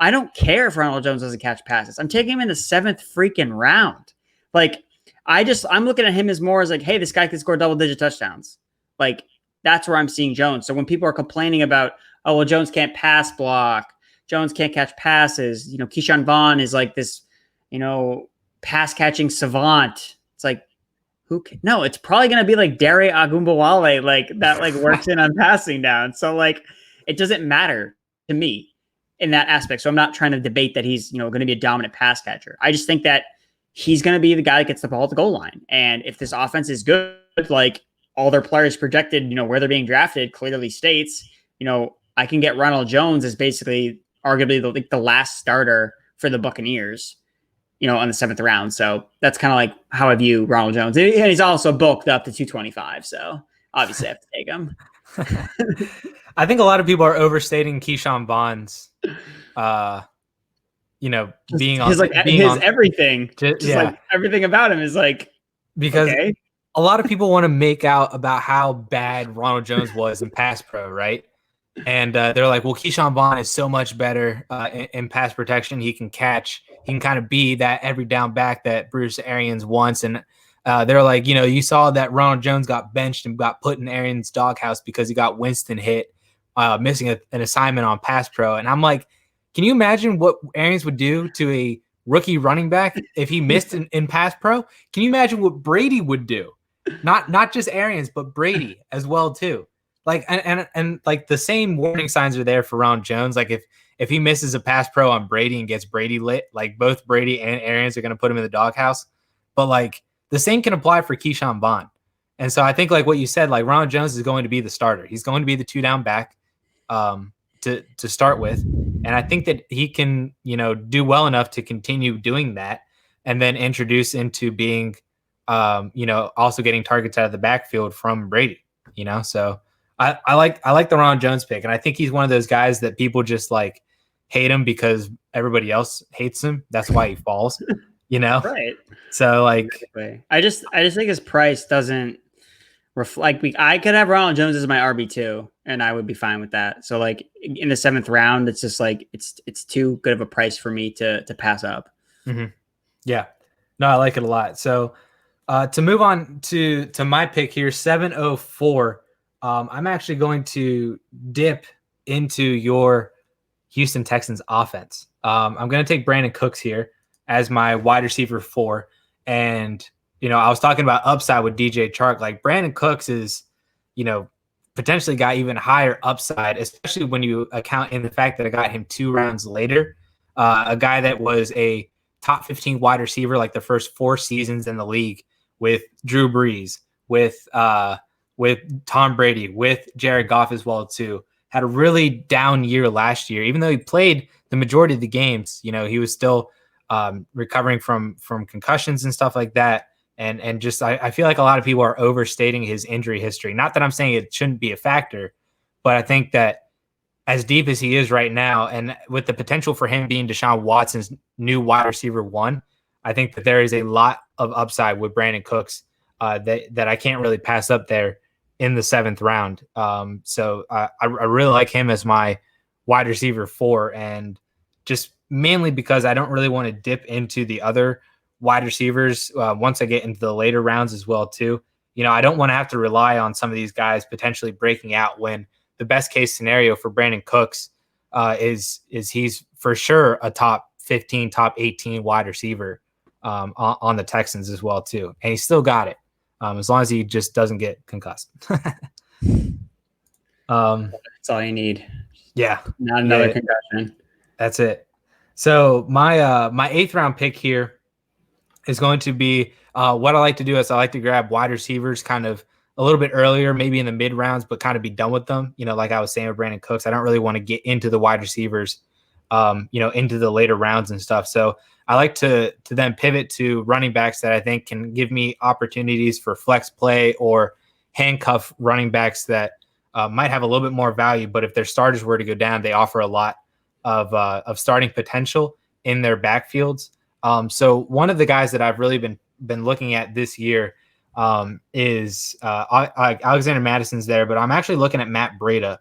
Speaker 2: I don't care if Ronald Jones doesn't catch passes. I'm taking him in the 7th freaking round. I'm looking at him as more as hey, this guy can score double-digit touchdowns. That's where I'm seeing Jones. So when people are complaining about, oh, well, Jones can't pass block, Jones can't catch passes, Keyshawn Vaughn is this, pass catching savant. It's no, it's probably going to be Dare Agumbawale, that works in on passing down. So it doesn't matter to me in that aspect. So I'm not trying to debate that he's, going to be a dominant pass catcher. I just think that he's going to be the guy that gets the ball at the goal line. And if this offense is good, all their players projected, where they're being drafted clearly states, I can get Ronald Jones as basically arguably the last starter for the Buccaneers, on the 7th round. So that's kind of like how I view Ronald Jones. And he's also bulked up to 225. So obviously I have to take him.
Speaker 1: I think a lot of people are overstating Keyshawn Vaughn's, being on
Speaker 2: his everything.
Speaker 1: Yeah.
Speaker 2: Like everything about him is like,
Speaker 1: because
Speaker 2: okay.
Speaker 1: A lot of people want to make out about how bad Ronald Jones was in pass pro, right? And they're like, well, Keyshawn Vaughn is so much better in pass protection. He can catch. He can kind of be that every down back that Bruce Arians wants. And they're like, you saw that Ronald Jones got benched and got put in Arians' doghouse because he got Winston hit, missing an assignment on pass pro. And I'm like, can you imagine what Arians would do to a rookie running back if he missed in pass pro? Can you imagine what Brady would do? Not just Arians, but Brady as well too. Like and like the same warning signs are there for Ronald Jones. Like if he misses a pass pro on Brady and gets Brady lit, like both Brady and Arians are going to put him in the doghouse. But like the same can apply for Keyshawn Vaughn. And so I think like what you said, like Ronald Jones is going to be the starter. He's going to be the 2-down back to start with. And I think that he can, do well enough to continue doing that and then introduce into being, also getting targets out of the backfield from Brady, So I like the Ronald Jones pick. And I think he's one of those guys that people just like hate him because everybody else hates him. That's why he falls,
Speaker 2: Right.
Speaker 1: So like,
Speaker 2: I just think his price doesn't reflect. I could have Ronald Jones as my RB2 and I would be fine with that. So like in the 7th round, it's just like, it's too good of a price for me to pass up.
Speaker 1: Mm-hmm. Yeah, no, I like it a lot. So to move on to my pick here, 704, I'm actually going to dip into your Houston Texans offense. I'm going to take Brandon Cooks here as my wide receiver 4. And, I was talking about upside with DJ Chark. Like Brandon Cooks is, potentially got even higher upside, especially when you account in the fact that I got him 2 rounds later. A guy that was a top 15 wide receiver like the first 4 seasons in the league with Drew Brees, with Tom Brady, with Jared Goff as well too. Had a really down year last year, even though he played the majority of the games. He was still recovering from concussions and stuff like that. And just I feel like a lot of people are overstating his injury history. Not that I'm saying it shouldn't be a factor, but I think that as deep as he is right now, and with the potential for him being Desean Watson's new wide receiver 1, I think that there is a lot of upside with Brandon Cooks that I can't really pass up there in the 7th round. So I really like him as my wide receiver 4, and just mainly because I don't really want to dip into the other wide receivers once I get into the later rounds as well too. I don't want to have to rely on some of these guys potentially breaking out when the best case scenario for Brandon Cooks is he's for sure a top 15, top 18 wide receiver on the Texans as well too. And he still got it as long as he just doesn't get concussed.
Speaker 2: That's all you need.
Speaker 1: Yeah.
Speaker 2: Not another concussion.
Speaker 1: That's it. So my 8th round pick here is going to be what I like to do is I like to grab wide receivers kind of a little bit earlier, maybe in the mid rounds, but kind of be done with them. Like I was saying with Brandon Cooks, I don't really want to get into the wide receivers, into the later rounds and stuff. So I like to then pivot to running backs that I think can give me opportunities for flex play or handcuff running backs that might have a little bit more value. But if their starters were to go down, they offer a lot of starting potential in their backfields. So one of the guys that I've really been looking at this year is Alexander Madison's there, but I'm actually looking at Matt Breida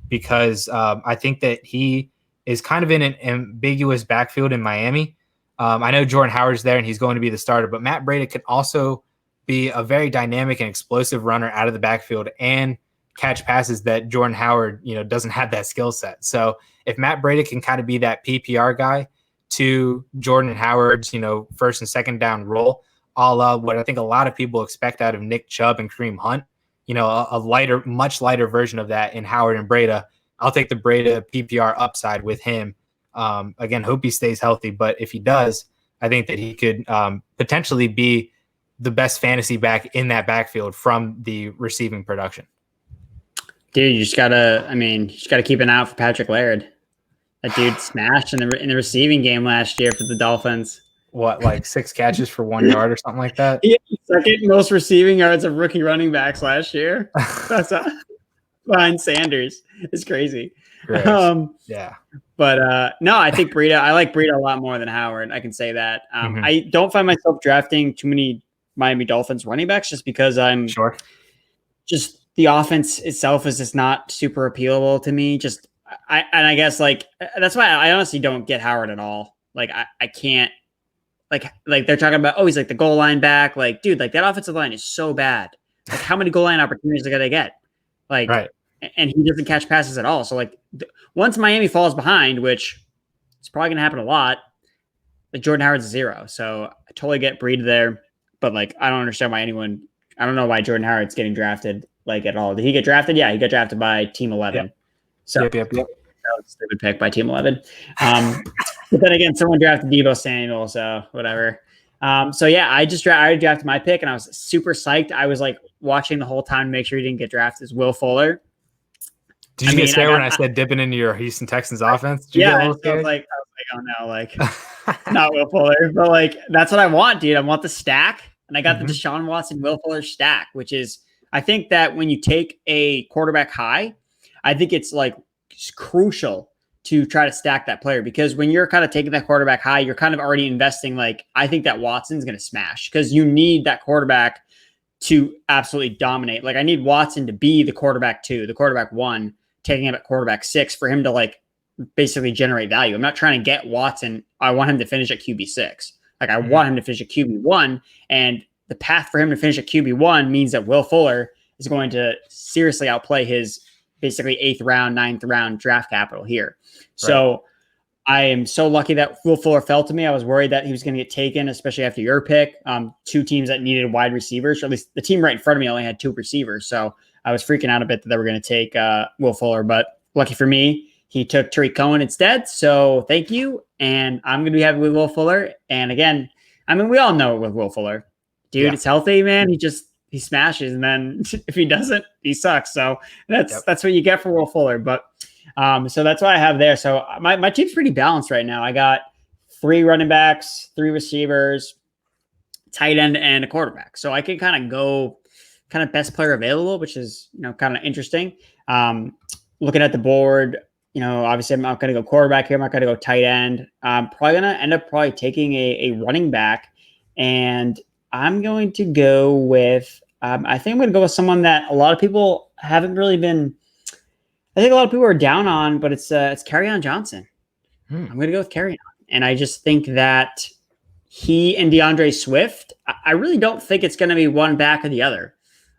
Speaker 1: because I think that he is kind of in an ambiguous backfield in Miami. I know Jordan Howard's there and he's going to be the starter, but Matt Breida can also be a very dynamic and explosive runner out of the backfield and catch passes that Jordan Howard, doesn't have that skill set. So if Matt Breida can kind of be that PPR guy to Jordan Howard's, first and second down role, a la what I think a lot of people expect out of Nick Chubb and Kareem Hunt, a much lighter version of that in Howard and Breida. I'll take the Breida PPR upside with him. Again, hope he stays healthy, but if he does, I think that he could potentially be the best fantasy back in that backfield from the receiving production.
Speaker 2: Dude, you just gotta keep an eye out for Patrick Laird. That dude smashed in the receiving game last year for the Dolphins.
Speaker 1: What, like 6 catches for 1 yard or something like that?
Speaker 2: He had the second most receiving yards of rookie running backs last year. That's behind Sanders. It's crazy.
Speaker 1: Yeah.
Speaker 2: But no, I think I like Breida a lot more than Howard. I can say that. I don't find myself drafting too many Miami Dolphins running backs just because I'm just the offense itself is just not super appealable to me. I guess like that's why I honestly don't get Howard at all. Like I can't like they're talking about, oh, he's like the goal line back. Like, dude, like that offensive line is so bad. Like how many goal line opportunities are they gonna get? Like, and he doesn't catch passes at all. So like once Miami falls behind, which is probably gonna happen a lot, like Jordan Howard's a 0. So I totally get Breida there, but like I don't understand why I don't know why Jordan Howard's getting drafted like at all. Did he get drafted? Yeah, he got drafted by Team 11. Yep. So
Speaker 1: yep.
Speaker 2: That was a stupid pick by Team 11. But then again, someone drafted Deebo Samuel, so whatever. So yeah, I drafted my pick, and I was super psyched. I was like watching the whole time to make sure he didn't get drafted. Is Will Fuller.
Speaker 1: Did you get scared when I said dipping into your Houston Texans offense?
Speaker 2: I was like, oh no, like not Will Fuller, but like that's what I want, dude. I want the stack, and I got the Desean Watson, Will Fuller stack, which is I think that when you take a quarterback high, I think it's like crucial to try to stack that player, because when you're kind of taking that quarterback high, you're kind of already investing. Like, I think that Watson's going to smash because you need that quarterback to absolutely dominate. Like, I need Watson to be the quarterback 2, the quarterback 1, taking him at quarterback 6 for him to like basically generate value. I'm not trying to get Watson. I want him to finish at QB6. Like, I want him to finish at QB1, and the path for him to finish at QB1 means that Will Fuller is going to seriously outplay his basically 8th round, 9th round draft capital here. So I am so lucky that Will Fuller fell to me. I was worried that he was going to get taken, especially after your pick. 2 teams that needed wide receivers, or at least the team right in front of me only had 2 receivers. So I was freaking out a bit that they were going to take Will Fuller, but lucky for me, he took Tariq Cohen instead. So thank you. And I'm going to be happy with Will Fuller. And again, I mean, we all know it with Will Fuller, dude, it's healthy, man. He smashes, and then if he doesn't, he sucks. So that's what you get for Will Fuller. But so that's what I have there. So my team's pretty balanced right now. I got 3 running backs, 3 receivers, tight end, and a quarterback. So I can kind of go kind of best player available, which is, kind of interesting. Looking at the board, obviously I'm not going to go quarterback here. I'm not going to go tight end. I'm probably going to end up taking a running back, and I'm going to go with, I think I'm going to go with someone that a lot of people haven't really been, I think a lot of people are down on, but it's Kerryon Johnson. I'm going to go with Kerryon. And I just think that he and DeAndre Swift, I really don't think it's going to be one back or the other.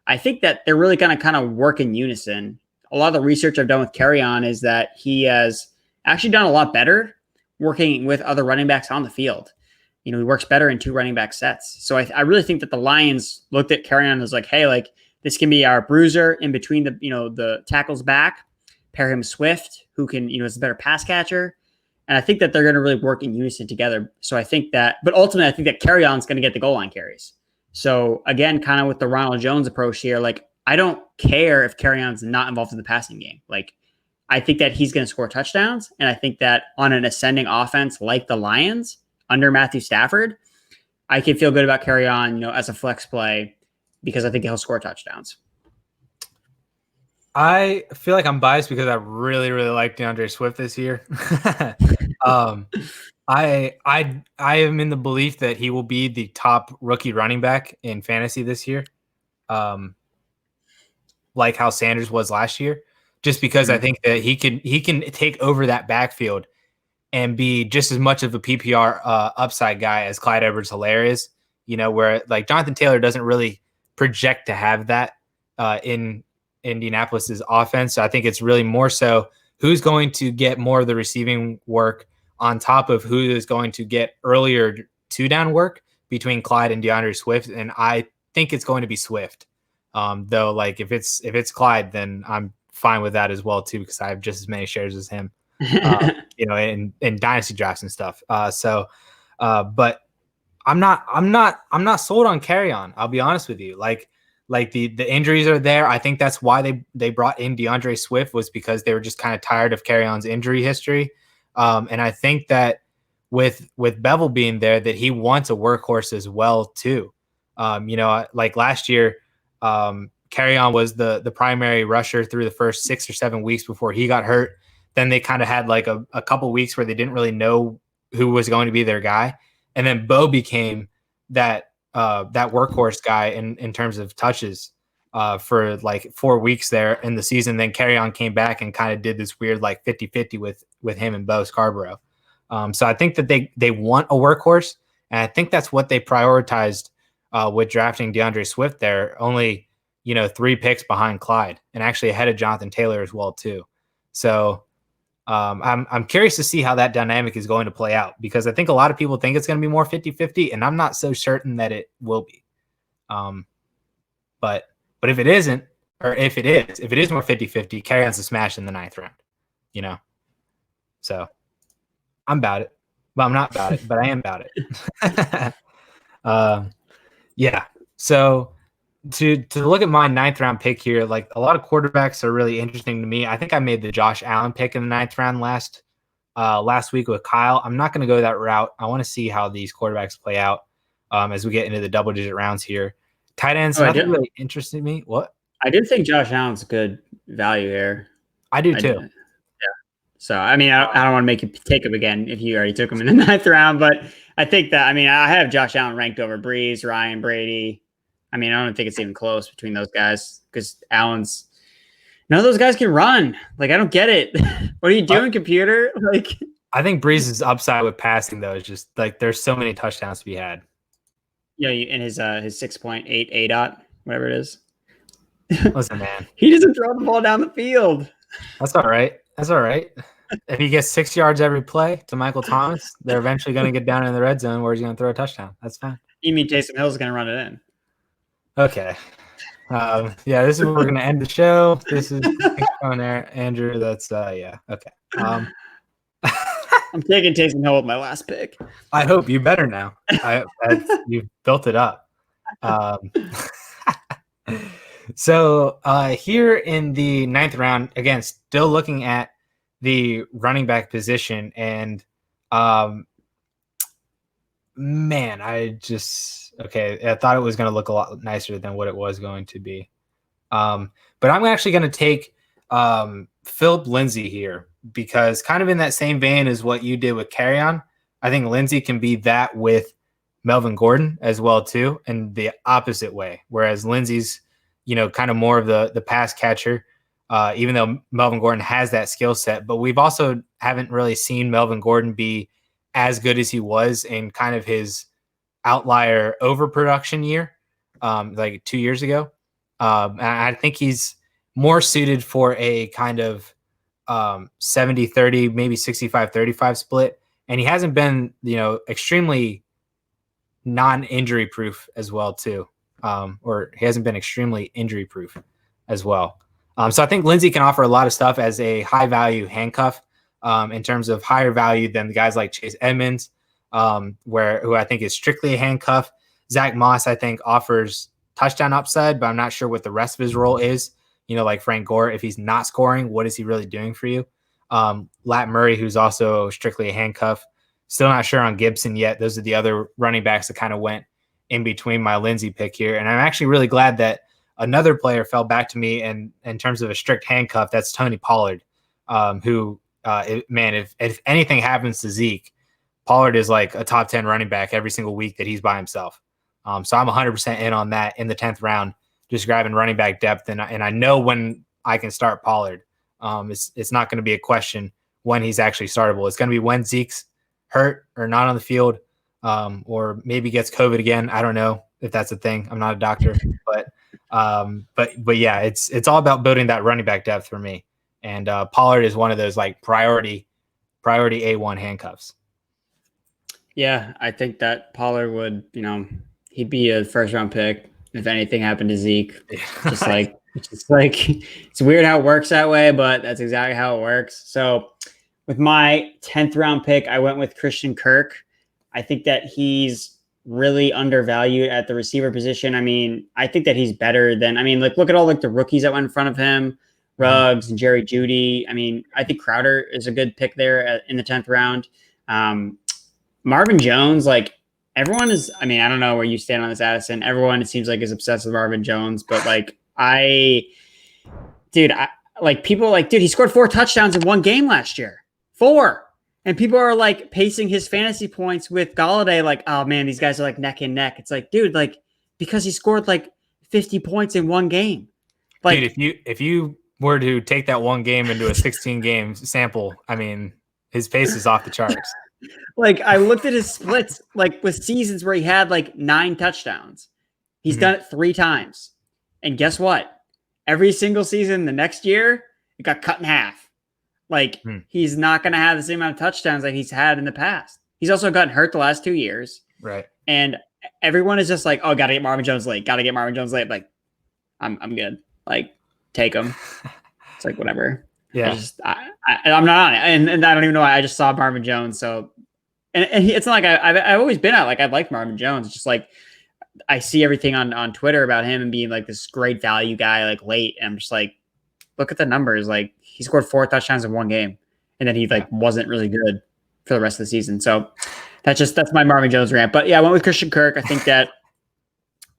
Speaker 2: I think that they're really going to kind of work in unison. A lot of the research I've done with Kerryon is that he has actually done a lot better working with other running backs on the field. He works better in 2 running back sets. So I really think that the Lions looked at Kerryon and was like, hey, like this can be our bruiser in between the tackles back, pair him with Swift, who can, is a better pass catcher. And I think that they're going to really work in unison together. So I think that, but ultimately I think that Kerryon's going to get the goal line carries. So again, kind of with the Ronald Jones approach here, like I don't care if Kerryon's not involved in the passing game. Like I think that he's going to score touchdowns. And I think that on an ascending offense like the Lions under Matthew Stafford, I can feel good about Kerryon, as a flex play, because I think he'll score touchdowns.
Speaker 1: I feel like I'm biased because I really, really like DeAndre Swift this year. I am in the belief that he will be the top rookie running back in fantasy this year, like how Sanders was last year. Just because I think that he can take over that backfield and be just as much of a PPR upside guy as Clyde Edwards-Helaire is. Where like Jonathan Taylor doesn't really project to have that in Indianapolis's offense. So I think it's really more so who's going to get more of the receiving work on top of who is going to get earlier 2-down work between Clyde and DeAndre Swift. And I think it's going to be Swift. Though, like if it's Clyde, then I'm fine with that as well too, because I have just as many shares as him, in dynasty drafts and stuff. But I'm not sold on Kerryon. I'll be honest with you. Like the injuries are there. I think that's why they brought in DeAndre Swift, was because they were just kind of tired of Kerryon's injury history. And I think that with Bevel being there, that he wants a workhorse as well too. Like last year, Carry-On was the primary rusher through the first 6 or 7 weeks before he got hurt. Then they kind of had like a couple weeks where they didn't really know who was going to be their guy. And then Bo became that workhorse guy in terms of touches for like 4 weeks there in the season. Then Carry-On came back and kind of did this weird like 50-50 with him and Bo Scarborough. So I think that they want a workhorse, and I think that's what they prioritized with drafting DeAndre Swift there. Only 3 picks behind Clyde, and actually ahead of Jonathan Taylor as well too. So I'm curious to see how that dynamic is going to play out, because I think a lot of people think it's going to be more 50-50, and I'm not so certain that it will be. But if it isn't, or if it is more 50-50, Carry-On's a smash in the 9th round, So I'm about it. Well, I'm not about it, but I am about it. Yeah. So to look at my 9th round pick here, like a lot of quarterbacks are really interesting to me. I think I made the Josh Allen pick in the 9th round last week with Kyle. I'm not going to go that route. I want to see how these quarterbacks play out as we get into the double-digit rounds here. Tight ends, nothing really interested me. What?
Speaker 2: I did think Josh Allen's a good value here.
Speaker 1: I do too.
Speaker 2: Yeah. So, I mean, I don't want to make you take him again if you already took him in the 9th round, but I think that, I mean, I have Josh Allen ranked over Breeze, Ryan, Brady. I mean, I don't think it's even close between those guys, because Allen's none of those guys can run. Like, I don't get it. What are you doing, computer? Like,
Speaker 1: I think Breeze's upside with passing though is just like there's so many touchdowns to be had.
Speaker 2: Yeah, in his 6.8 ADOT, whatever it is.
Speaker 1: Listen, man,
Speaker 2: he doesn't throw the ball down the field.
Speaker 1: That's all right. If he gets 6 yards every play to Michael Thomas, they're eventually going to get down in the red zone where he's going to throw a touchdown. That's fine.
Speaker 2: You mean Taysom Hill's going to run it in?
Speaker 1: Okay. Yeah, this is where we're going to end the show. This is on there, Andrew. That's yeah. Okay.
Speaker 2: I'm taking Taysom Hill with my last pick.
Speaker 1: I hope you better now. You've built it up. So here in the 9th round, again, still looking at the running back position, and man, I thought it was going to look a lot nicer than what it was going to be. But I'm actually going to take Philip Lindsay here, because kind of in that same vein as what you did with Carry-On, I think Lindsay can be that with Melvin Gordon as well too, and the opposite way. Whereas Lindsay's, kind of more of the pass catcher, even though Melvin Gordon has that skill set. But we've also haven't really seen Melvin Gordon be as good as he was in kind of his outlier overproduction year, like 2 years ago. I think he's more suited for a kind of 70-30, maybe 65-35 split. And he hasn't been, extremely non-injury proof as well too. Or he hasn't been extremely injury proof as well. So I think Lindsay can offer a lot of stuff as a high value handcuff, in terms of higher value than the guys like Chase Edmonds, who I think is strictly a handcuff. Zach Moss, I think, offers touchdown upside, but I'm not sure what the rest of his role is. Like Frank Gore, if he's not scoring, what is he really doing for you? Lat Murray, who's also strictly a handcuff. Still not sure on Gibson yet. Those are the other running backs that kind of went in between my Lindsay pick here. And I'm actually really glad that another player fell back to me in terms of a strict handcuff. That's Tony Pollard, who, if anything happens to Zeke, Pollard is like a top 10 running back every single week that he's by himself. So I'm 100% in on that in the 10th round, just grabbing running back depth. And I know when I can start Pollard. It's not going to be a question when he's actually startable. It's going to be when Zeke's hurt or not on the field, or maybe gets COVID again. I don't know if that's a thing. I'm not a doctor, but yeah, it's all about building that running back depth for me. And Pollard is one of those like priority A1 handcuffs.
Speaker 2: Yeah, I think that Pollard would, he'd be a first round pick if anything happened to Zeke. It's weird how it works that way, but that's exactly how it works. So with my 10th round pick, I went with Christian Kirk. I think that he's really undervalued at the receiver position. I mean, I think that he's better than, look at all like the rookies that went in front of him. Ruggs and Jerry Jeudy. I mean, I think Crowder is a good pick there in the 10th round. Marvin Jones, like everyone is, I mean, I don't know where you stand on this, Addison. Everyone, it seems like, is obsessed with Marvin Jones, but like people are like, dude, he scored 4 touchdowns in one game last year. 4. And people are like pacing his fantasy points with Golladay, like, oh man, these guys are like neck and neck. It's like, dude, like, because he scored like 50 points in one game. Like,
Speaker 1: dude, if you were to take that one game into a 16 game sample, I mean, his pace is off the charts.
Speaker 2: Like, I looked at his splits, like with seasons where he had like 9 touchdowns. He's done it 3 times. And guess what? Every single season the next year, it got cut in half. Like, he's not going to have the same amount of touchdowns like he's had in the past. He's also gotten hurt the last 2 years.
Speaker 1: Right.
Speaker 2: And everyone is just like, oh, got to get Marvin Jones late. Got to get Marvin Jones late. Like, I'm good. Like, take him. It's like, whatever.
Speaker 1: Yeah.
Speaker 2: I'm not on it. And I don't even know why. I just saw Marvin Jones. So, it's not like I've always been at, like, I like Marvin Jones. It's just like, I see everything on Twitter about him and being like this great value guy, like late. And I'm just like, look at the numbers. Like, he scored 4 touchdowns in one game, and then he like wasn't really good for the rest of the season. So that's my Marvin Jones rant. But yeah, I went with Christian Kirk. I think that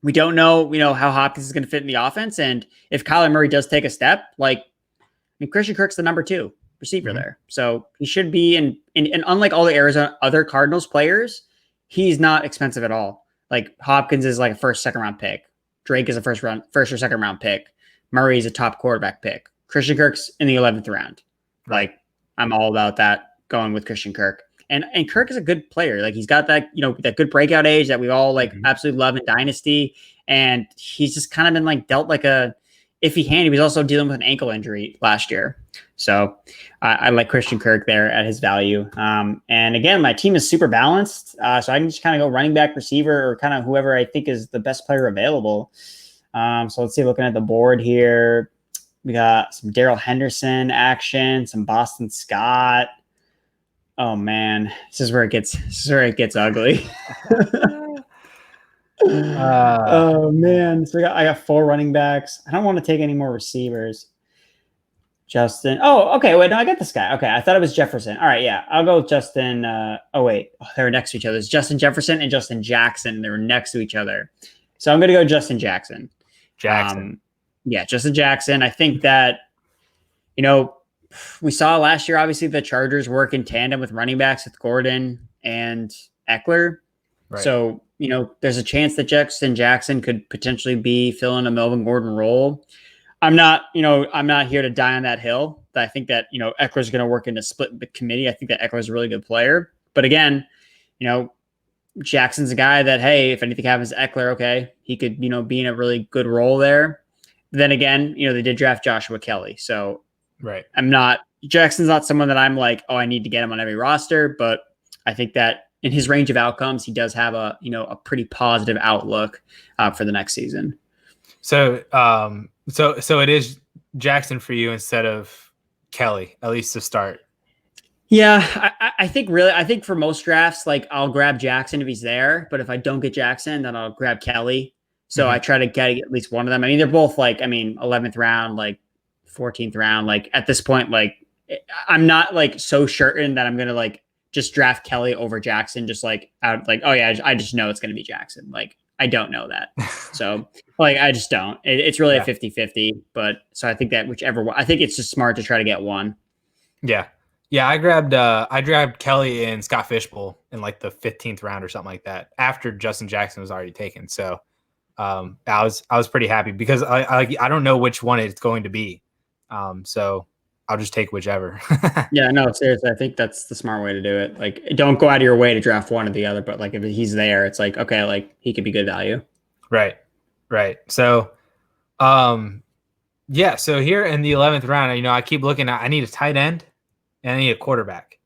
Speaker 2: we don't know, how Hopkins is going to fit in the offense. And if Kyler Murray does take a step, like, I mean, Christian Kirk's the number 2 receiver there. So he should be and unlike all the other Cardinals players, he's not expensive at all. Like, Hopkins is like a first, second round pick. Drake is a first or second round pick. Murray is a top quarterback pick. Christian Kirk's in the 11th round. Like, I'm all about that, going with Christian Kirk. And Kirk is a good player. Like, he's got that, that good breakout age that we all like absolutely love in Dynasty. And he's just kind of been like dealt like a iffy hand. He was also dealing with an ankle injury last year. So I like Christian Kirk there at his value. And again, my team is super balanced. So I can just kind of go running back, receiver, or kind of whoever I think is the best player available. So let's see, looking at the board here, we got some Darrell Henderson action, some Boston Scott. Oh man, this is where it gets ugly. Oh man, so I got 4 running backs. I don't want to take any more receivers. Justin. Oh, okay. Wait, no, I got this guy. Okay, I thought it was Jefferson. All right, yeah, I'll go with Justin. They were next to each other. It's Justin Jefferson and Justin Jackson. They were next to each other. So I'm going to go Justin Jackson. Justin Jackson. I think that, we saw last year, obviously, the Chargers work in tandem with running backs with Gordon and Eckler. Right. So, there's a chance that Justin Jackson could potentially be filling a Melvin Gordon role. I'm not here to die on that hill. I think that, Eckler's going to work in a split committee. I think that Eckler's a really good player. But again, Jackson's a guy that, hey, if anything happens to Eckler, okay, he could, be in a really good role there. Then again, they did draft Joshua Kelly. So
Speaker 1: right.
Speaker 2: Jackson's not someone that I'm like, oh, I need to get him on every roster. But I think that in his range of outcomes, he does have a pretty positive outlook for the next season.
Speaker 1: So, so it is Jackson for you instead of Kelly, at least to start.
Speaker 2: Yeah, I think for most drafts, like, I'll grab Jackson if he's there, but if I don't get Jackson, then I'll grab Kelly. So I try to get at least one of them. I mean, they're both 11th round, 14th round. Like, at this point, I'm not so certain that I'm going to just draft Kelly over Jackson, just out oh yeah, I just know it's going to be Jackson. I don't know that. So I just don't. It's really a 50-50, but so I think that whichever one, I think it's just smart to try to get one.
Speaker 1: Yeah. Yeah, I grabbed Kelly and Scott Fishbowl in the 15th round or something like that after Justin Jackson was already taken. So I was pretty happy because I don't know which one it's going to be. So I'll just take whichever.
Speaker 2: Yeah, no, seriously, I think that's the smart way to do it. Don't go out of your way to draft one or the other, but if he's there, it's okay, he could be good value.
Speaker 1: Right. So, yeah. So here in the 11th round, I keep looking at, I need a tight end and I need a quarterback.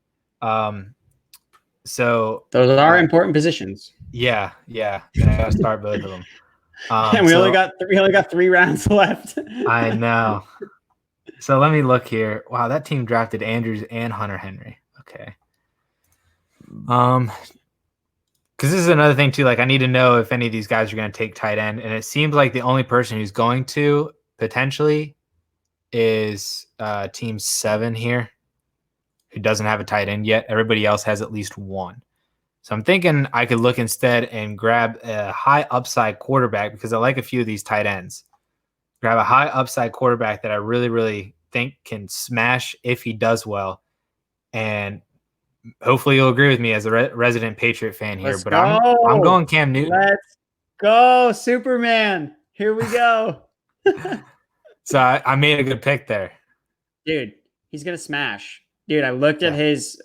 Speaker 1: So
Speaker 2: those are important positions.
Speaker 1: Yeah. I gotta start both of them.
Speaker 2: And we only got 3 rounds left.
Speaker 1: I know. So let me look here. Wow, that team drafted Andrews and Hunter Henry. Okay. Because this is another thing too. I need to know if any of these guys are going to take tight end, and it seems like the only person who's going to potentially is team 7 here, who doesn't have a tight end yet. Everybody else has at least one. So I'm thinking I could look instead and grab a high upside quarterback because I like a few of these tight ends. Grab a high upside quarterback that I really, really think can smash if he does well. And hopefully you'll agree with me as a resident Patriot fan here.
Speaker 2: Let's
Speaker 1: but
Speaker 2: go.
Speaker 1: I'm going Cam Newton.
Speaker 2: Let's go, Superman. Here we go.
Speaker 1: So I made a good pick there.
Speaker 2: Dude, he's going to smash. Dude, I looked at his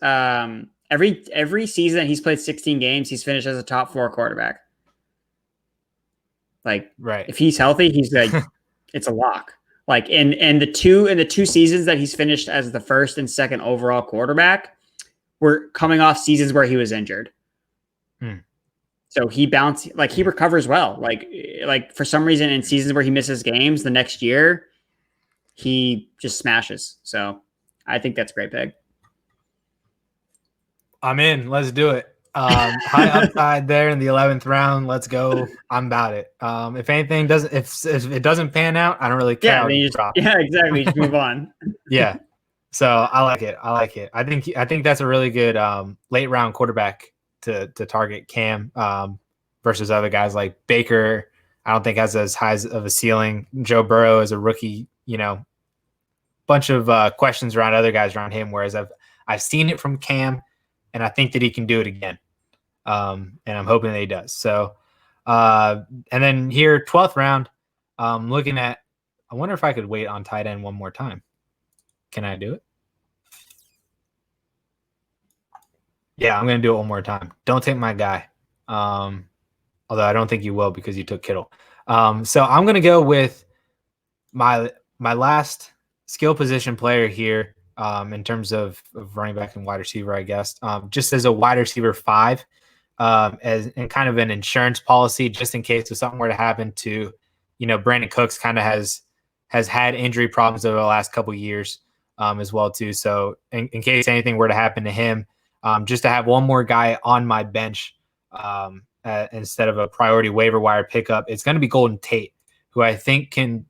Speaker 2: every season that he's played 16 games, he's finished as a top 4 quarterback. Like,
Speaker 1: right.
Speaker 2: If he's healthy, he's like it's a lock. Like in the two seasons that he's finished as the first and second overall quarterback, we're coming off seasons where he was injured. So he recovers well. Like for some reason in seasons where he misses games, the next year he just smashes. So I think that's a great pick.
Speaker 1: I'm in. Let's do it. High upside there in the 11th round. Let's go. I'm about it. If anything doesn't, if it doesn't pan out, I don't really care.
Speaker 2: Yeah, exactly. Just move on.
Speaker 1: Yeah. So I like it. I think that's a really good late round quarterback to target Cam versus other guys like Baker. I don't think has as high of a ceiling. Joe Burrow is a rookie. Bunch of questions around other guys around him. Whereas I've seen it from Cam, and I think that he can do it again. And I'm hoping that he does. So, and then here, 12th round, looking at, I wonder if I could wait on tight end one more time. Can I do it? Yeah, I'm going to do it one more time. Don't take my guy. Although I don't think you will because you took Kittle. So I'm going to go with my last skill position player here in terms of running back and wide receiver, I guess. Just as a wide receiver 5, as in kind of an insurance policy, just in case if something were to happen to, Brandon Cooks kind of has had injury problems over the last couple of years as well too. So in case anything were to happen to him, just to have one more guy on my bench instead of a priority waiver wire pickup, it's going to be Golden Tate, who I think can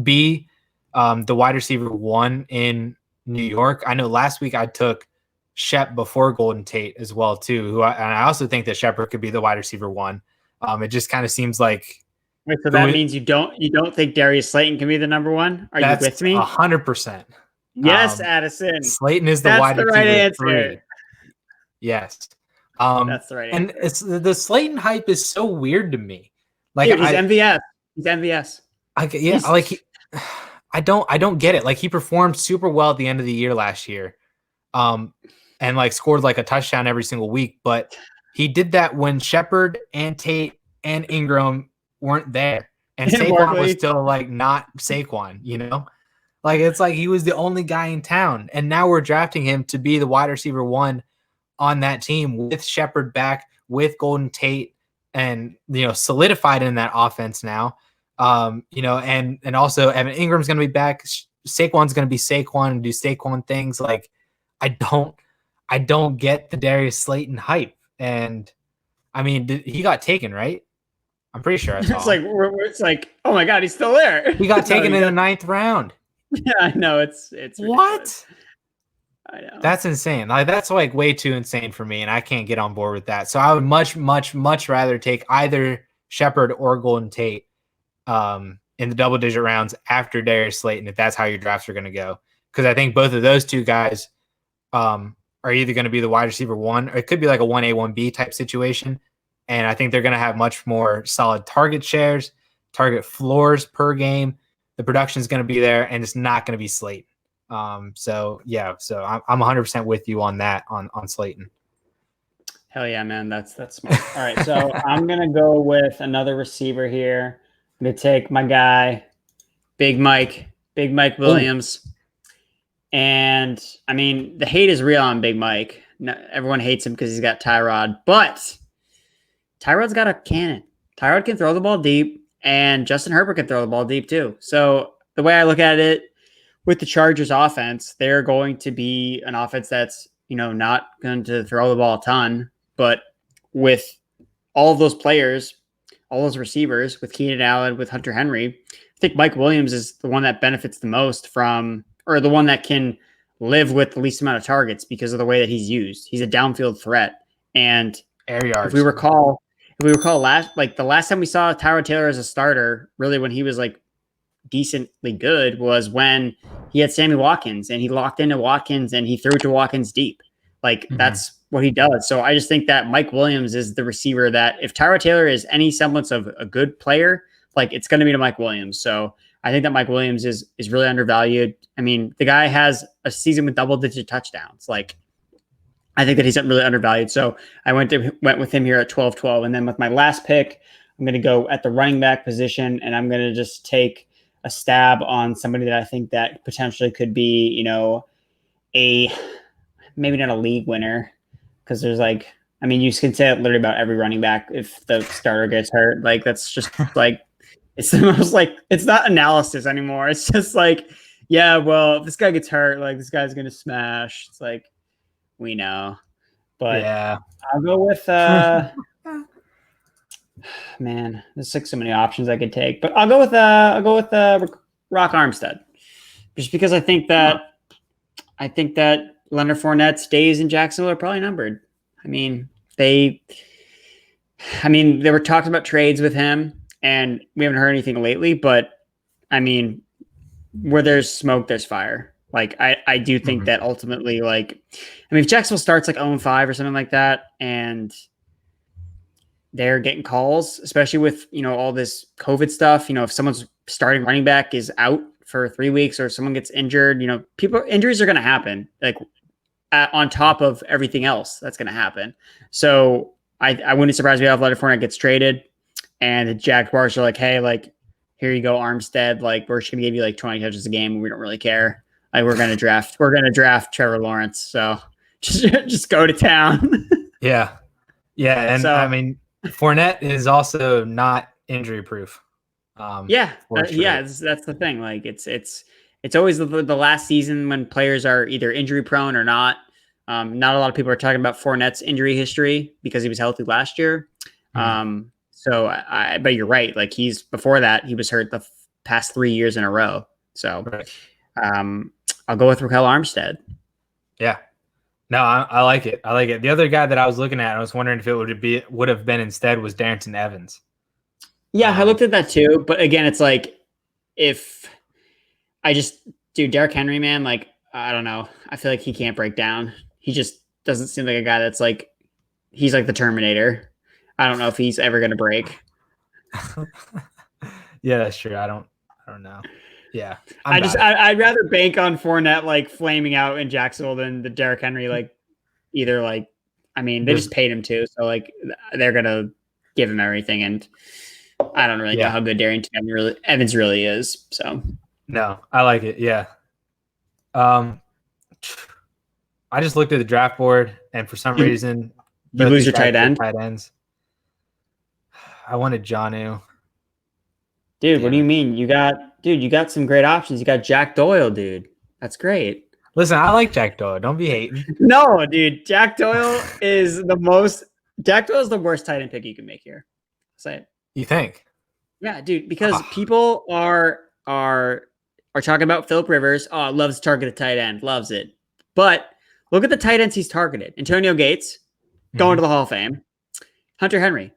Speaker 1: be the wide receiver 1 in New York. I know last week I took Shep before Golden Tate as well too. And I also think that Shepard could be the wide receiver 1. It just kind of seems like.
Speaker 2: Wait, so that means you don't think Darius Slayton can be the number 1? Are you with me?
Speaker 1: 100%.
Speaker 2: Yes, Addison.
Speaker 1: Slayton is the wide receiver
Speaker 2: right
Speaker 1: 3. Yes.
Speaker 2: That's the right
Speaker 1: and
Speaker 2: answer.
Speaker 1: It's the Slayton hype is so weird to me. Like,
Speaker 2: dude, he's MVS. He's MVS.
Speaker 1: I don't get it. Like, he performed super well at the end of the year last year. And like scored like a touchdown every single week, but he did that when Shepard and Tate and Ingram weren't there. And Saquon was still like not Saquon, Like, it's like he was the only guy in town. And now we're drafting him to be the wide receiver 1 on that team with Shepard back, with Golden Tate, and solidified in that offense now. And also Evan Ingram's going to be back. Saquon's going to be Saquon and do Saquon things. Like, I don't get the Darius Slayton hype. And I mean, he got taken, right? I'm pretty sure I saw.
Speaker 2: It's like, oh my God, he's still there.
Speaker 1: He got taken in the 9th round.
Speaker 2: Yeah, I know. It's ridiculous.
Speaker 1: What?
Speaker 2: I know.
Speaker 1: That's insane. Like, that's like way too insane for me, and I can't get on board with that. So I would much, much, much rather take either Shepard or Golden Tate in the double-digit rounds after Darius Slayton, if that's how your drafts are going to go. Because I think both of those two guys are either going to be the wide receiver 1, or it could be like a 1A, 1B type situation. And I think they're going to have much more solid target shares, target floors per game. The production is going to be there, and it's not going to be Slayton. So I'm 100% with you on that on Slayton.
Speaker 2: Hell yeah, man. That's smart. All right. So I'm going to go with another receiver here. I'm going to take my guy, Big Mike Williams. Ooh. And I mean, the hate is real on Big Mike. Everyone hates him because he's got Tyrod, but Tyrod's got a cannon. Tyrod can throw the ball deep, and Justin Herbert can throw the ball deep too. So the way I look at it, with the Chargers offense, they're going to be an offense that's, not going to throw the ball a ton, but with all of those players, all those receivers, with Keenan Allen, with Hunter Henry, think Mike Williams is the one that benefits the most from, or the one that can live with the least amount of targets because of the way that he's used. He's a downfield threat. And
Speaker 1: air yards.
Speaker 2: If we recall the last time we saw Tyrod Taylor as a starter, really when he was like decently good, was when he had Sammy Watkins and he locked into Watkins and he threw it to Watkins deep. Like that's what he does. So I just think that Mike Williams is the receiver that if Tyrod Taylor is any semblance of a good player, like it's going to be to Mike Williams. So I think that Mike Williams is really undervalued. I mean, the guy has a season with double-digit touchdowns. Like, I think that he's really undervalued. So I went with him here at 12-12. And then with my last pick, I'm going to go at the running back position, and I'm going to just take a stab on somebody that I think that potentially could be, you know, maybe not a league winner, because there's like, I mean, you can say it literally about every running back if the starter gets hurt. Like, that's just like, it's the most like, it's not analysis anymore. It's just like, yeah, well, if this guy gets hurt, like this guy's going to smash. It's like, we know, but yeah, I'll go with, man, there's like so many options I could take, but I'll go with Rock Armstead, just because I think that Leonard Fournette's days in Jacksonville are probably numbered. I mean, there were talks about trades with him, and we haven't heard anything lately, but I mean, where there's smoke, there's fire. Like, I do think that ultimately, like, I mean, if Jacksonville starts like 0-5 or something like that, and they're getting calls, especially with, you know, all this COVID stuff, you know, if someone's starting running back is out for 3 weeks or someone gets injured, you know, injuries are going to happen, like on top of everything else that's going to happen. So I wouldn't surprise me if Leonard Fournette gets traded and the Jaguars are like, hey, like, here you go, Armstead. Like, we're just going to give you like 20 touches a game. And we don't really care. Like, we're going to draft Trevor Lawrence. So just go to town.
Speaker 1: Yeah. Yeah. And so, I mean, Fournette is also not injury proof.
Speaker 2: Yeah. That's the thing. Like, it's always the last season when players are either injury prone or not. Not a lot of people are talking about Fournette's injury history because he was healthy last year. But you're right. Like, before that, he was hurt the past 3 years in a row. So, I'll go with Raquel Armstead.
Speaker 1: Yeah. No, I like it. I like it. The other guy that I was looking at, I was wondering if it would have been instead was Darrington Evans.
Speaker 2: Yeah, I looked at that too. But again, it's like, if I just do Derrick Henry, man, like, I don't know. I feel like he can't break down. He just doesn't seem like a guy that's like, he's like the Terminator. I don't know if he's ever going to break.
Speaker 1: Yeah, that's true. I don't know. Yeah.
Speaker 2: I'd rather bank on Fournette like flaming out in Jacksonville than the Derrick Henry, like either like, I mean, they just paid him too. So like they're going to give him everything. And I don't really know how good Darrington Evans really is. So
Speaker 1: no, I like it. Yeah. I just looked at the draft board and for some reason
Speaker 2: you lose your tight
Speaker 1: ends. I wanted Jonnu.
Speaker 2: Dude, what do you mean? You got some great options. You got Jack Doyle, dude. That's great.
Speaker 1: Listen, I like Jack Doyle. Don't be hating.
Speaker 2: No, dude. Jack Doyle is the worst tight end pick you can make here. Say it.
Speaker 1: You think?
Speaker 2: Yeah, dude, because people are talking about Phillip Rivers. Oh, loves to target a tight end. Loves it. But look at the tight ends he's targeted. Antonio Gates, going to the Hall of Fame. Hunter Henry.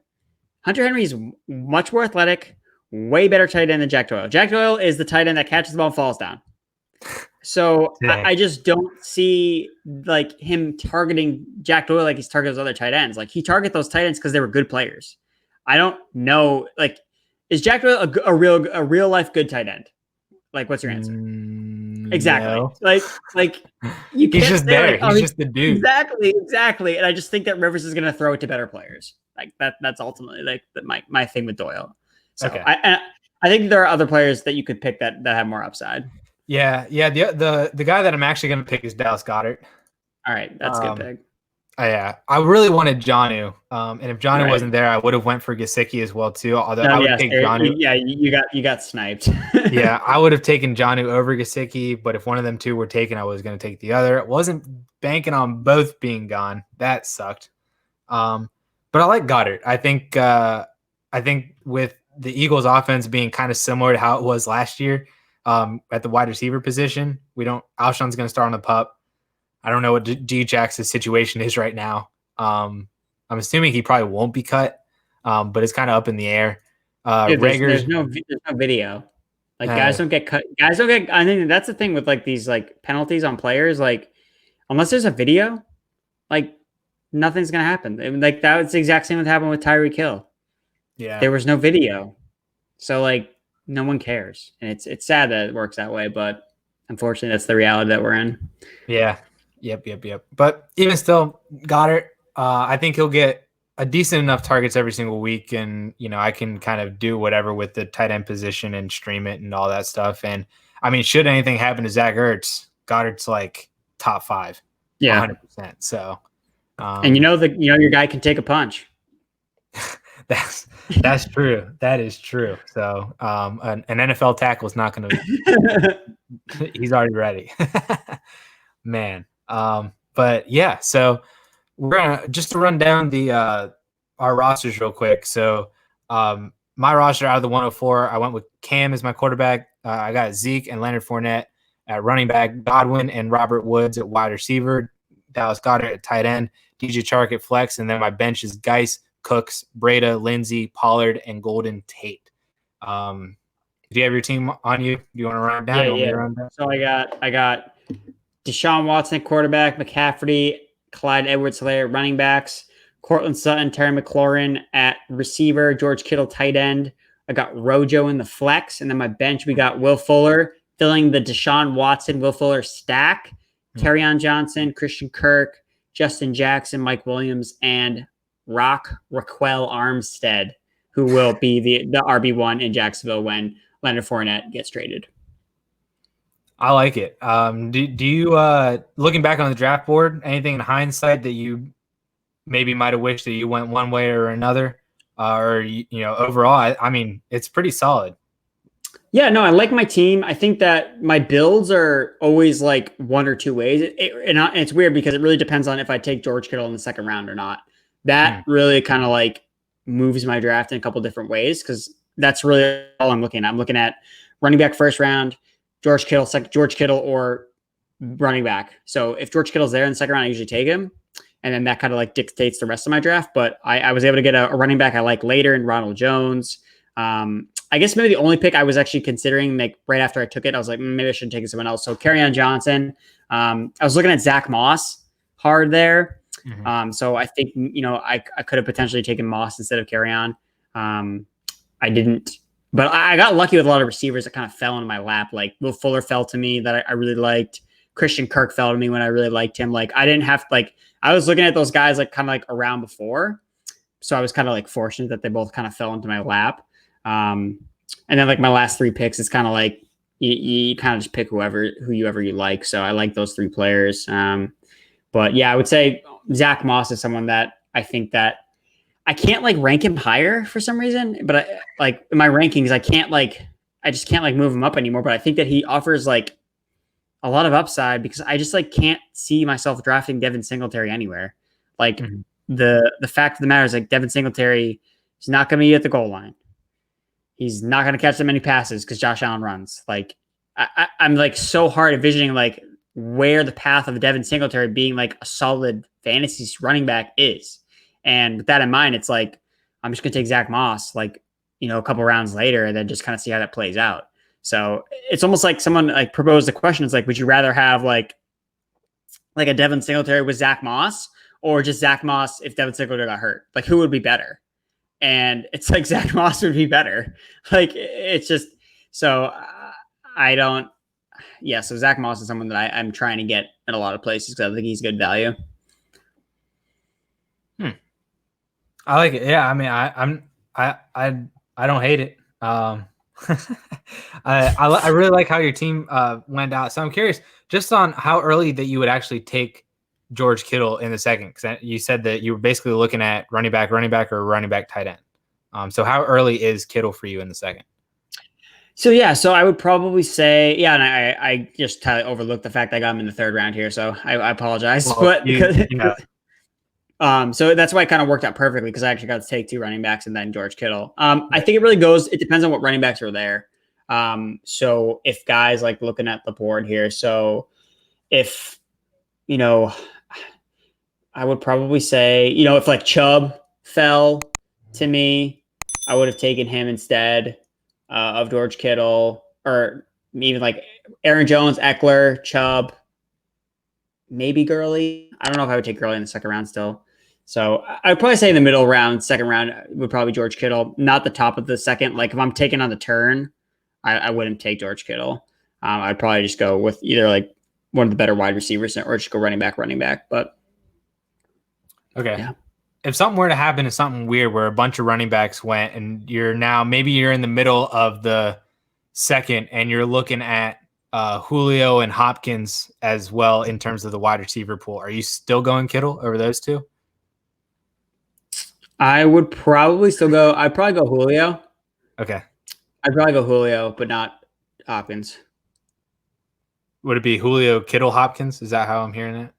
Speaker 2: Hunter Henry is much more athletic, way better tight end than Jack Doyle. Jack Doyle is the tight end that catches the ball and falls down. So I just don't see like him targeting Jack Doyle like he's targeting those other tight ends. Like, he target those tight ends because they were good players. I don't know. Like, is Jack Doyle a real life good tight end? Like, what's your answer? Exactly. No. Like you can't.
Speaker 1: He's just there. Like, he's just the dude.
Speaker 2: Exactly. And I just think that Rivers is going to throw it to better players. Like that's ultimately like my thing with Doyle. So okay. I think there are other players that you could pick that have more upside.
Speaker 1: Yeah. The guy that I'm actually going to pick is Dallas Goedert.
Speaker 2: All right, that's a good pick.
Speaker 1: Yeah, I really wanted Jonnu, and if Jonnu wasn't there, I would have went for Gesicki as well too. Although I would take Jonnu.
Speaker 2: Yeah, you got sniped.
Speaker 1: Yeah, I would have taken Jonnu over Gesicki, but if one of them two were taken, I was going to take the other. I wasn't banking on both being gone. That sucked. But I like Goddard. I think with the Eagles offense being kind of similar to how it was last year at the wide receiver position. Alshon's going to start on the pup. I don't know what G-Jack's situation is right now. I'm assuming he probably won't be cut, but it's kind of up in the air.
Speaker 2: There's no video. Like guys don't get cut. Guys don't get. I think that's the thing with like these like penalties on players. Like unless there's a video, like nothing's gonna happen. I mean, like that was the exact same that happened with Tyreek Hill.
Speaker 1: Yeah,
Speaker 2: there was no video, so like no one cares, and it's sad that it works that way. But unfortunately, that's the reality that we're in.
Speaker 1: Yeah. Yep. But even still, Goddard, I think he'll get a decent enough targets every single week. And, I can kind of do whatever with the tight end position and stream it and all that stuff. And I mean, should anything happen to Zach Ertz, Goddard's like top 5.
Speaker 2: Yeah.
Speaker 1: 100%. So,
Speaker 2: and your guy can take a punch.
Speaker 1: That's true. That is true. So, an NFL tackle is not going to, he's already ready, man. But yeah, so we're gonna just to run down the our rosters real quick. So my roster out of the 104, I went with Cam as my quarterback. I got Zeke and Leonard Fournette at running back, Godwin and Robert Woods at wide receiver, Dallas Goedert at tight end, DJ Chark at flex, and then my bench is Geis, Cooks, Breda, Lindsey, Pollard, and Golden Tate. Do you have your team on you? Do you want to run down?
Speaker 2: Yeah. So I got Desean Watson at quarterback, McCaffrey, Clyde Edwards-Helaire running backs, Cortland Sutton, Terry McLaurin at receiver, George Kittle tight end. I got Rojo in the flex, and then my bench we got Will Fuller filling the Desean Watson, Will Fuller stack, Kerryon Johnson, Christian Kirk, Justin Jackson, Mike Williams, and Raquel Armstead, who will be the RB1 in Jacksonville when Leonard Fournette gets traded.
Speaker 1: I like it. Do you looking back on the draft board, anything in hindsight that you maybe might have wished that you went one way or another, or overall? I mean, it's pretty solid.
Speaker 2: Yeah, no, I like my team. I think that my builds are always like one or two ways, and it's weird because it really depends on if I take George Kittle in the second round or not. That really kind of like moves my draft in a couple different ways because that's really all I'm looking at. I'm looking at running back first round, George Kittle or running back. So if George Kittle's there in the second round, I usually take him. And then that kind of like dictates the rest of my draft. But I was able to get a running back I like later in Ronald Jones. I guess maybe the only pick I was actually considering, like right after I took it, I was like, maybe I should take someone else. So Kerryon Johnson. I was looking at Zach Moss hard there. So I think, I could have potentially taken Moss instead of Kerryon. I didn't. But I got lucky with a lot of receivers that kind of fell into my lap. Like Will Fuller fell to me that I really liked. Christian Kirk fell to me when I really liked him. Like I didn't have I was looking at those guys like kind of like around before. So I was kind of like fortunate that they both kind of fell into my lap. And then like my last 3 picks, it's kind of like you kind of just pick whoever you like. So I like those 3 players. But yeah, I would say Zach Moss is someone that I think that I can't like rank him higher for some reason, but like in my rankings, I just can't like move him up anymore. But I think that he offers like a lot of upside because I just like can't see myself drafting Devin Singletary anywhere. Like the fact of the matter is like Devin Singletary is not going to be at the goal line. He's not going to catch that many passes because Josh Allen runs. Like I'm like so hard envisioning like where the path of Devin Singletary being like a solid fantasy running back is. And with that in mind, it's like, I'm just going to take Zach Moss, like, a couple rounds later and then just kind of see how that plays out. So it's almost like someone like proposed the question. It's like, would you rather have like a Devin Singletary with Zach Moss or just Zach Moss if Devin Singletary got hurt? Like who would be better? And it's like Zach Moss would be better. Like it's just, so so Zach Moss is someone that I'm trying to get in a lot of places because I think he's good value.
Speaker 1: I like it. Yeah, I mean, I don't hate it. I really like how your team went out. So I'm curious just on how early that you would actually take George Kittle in the second, because you said that you were basically looking at running back, or running back tight end. So how early is Kittle for you in the second?
Speaker 2: So I would probably say, and I just totally overlooked the fact that I got him in the third round here, so I apologize. But So that's why it kind of worked out perfectly because I actually got to take 2 running backs and then George Kittle. I think it depends on what running backs are there. So if guys like looking at the board here, so if, I would probably say, if like Chubb fell to me, I would have taken him instead of George Kittle, or even like Aaron Jones, Eckler, Chubb, maybe Gurley. I don't know if I would take Gurley in the second round still. So I'd probably say in the middle round, second round would probably George Kittle, not the top of the second. Like if I'm taking on the turn, I wouldn't take George Kittle. I'd probably just go with either like one of the better wide receivers or just go running back. But
Speaker 1: okay.
Speaker 2: Yeah.
Speaker 1: If something were to happen to something weird where a bunch of running backs went and maybe you're in the middle of the second and you're looking at Julio and Hopkins as well in terms of the wide receiver pool, are you still going Kittle over those two?
Speaker 2: I would probably still go. I'd probably go Julio.
Speaker 1: Okay.
Speaker 2: I'd probably go Julio, but not Hopkins.
Speaker 1: Would it be Julio, Kittle, Hopkins? Is that how I'm hearing it?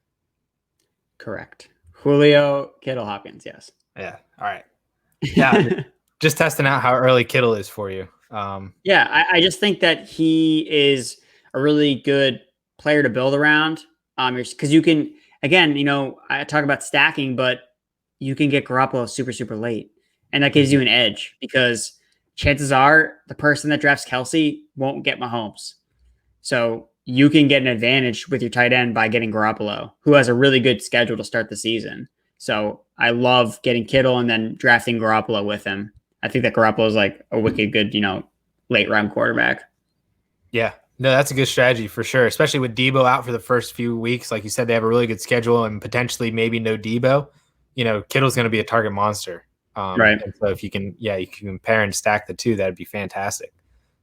Speaker 2: Correct. Julio, Kittle, Hopkins. Yes.
Speaker 1: Yeah. All right. Yeah. Just testing out how early Kittle is for you.
Speaker 2: Yeah. I just think that he is a really good player to build around. Because you can, again, I talk about stacking, but you can get Garoppolo super, super late. And that gives you an edge because chances are the person that drafts Kelsey won't get Mahomes. So you can get an advantage with your tight end by getting Garoppolo, who has a really good schedule to start the season. So I love getting Kittle and then drafting Garoppolo with him. I think that Garoppolo is like a wicked good, late round quarterback.
Speaker 1: Yeah. No, that's a good strategy for sure, especially with Debo out for the first few weeks. Like you said, they have a really good schedule and potentially maybe no Debo. Kittle's going to be a target monster.
Speaker 2: Right.
Speaker 1: And so if you can compare and stack the two, that'd be fantastic.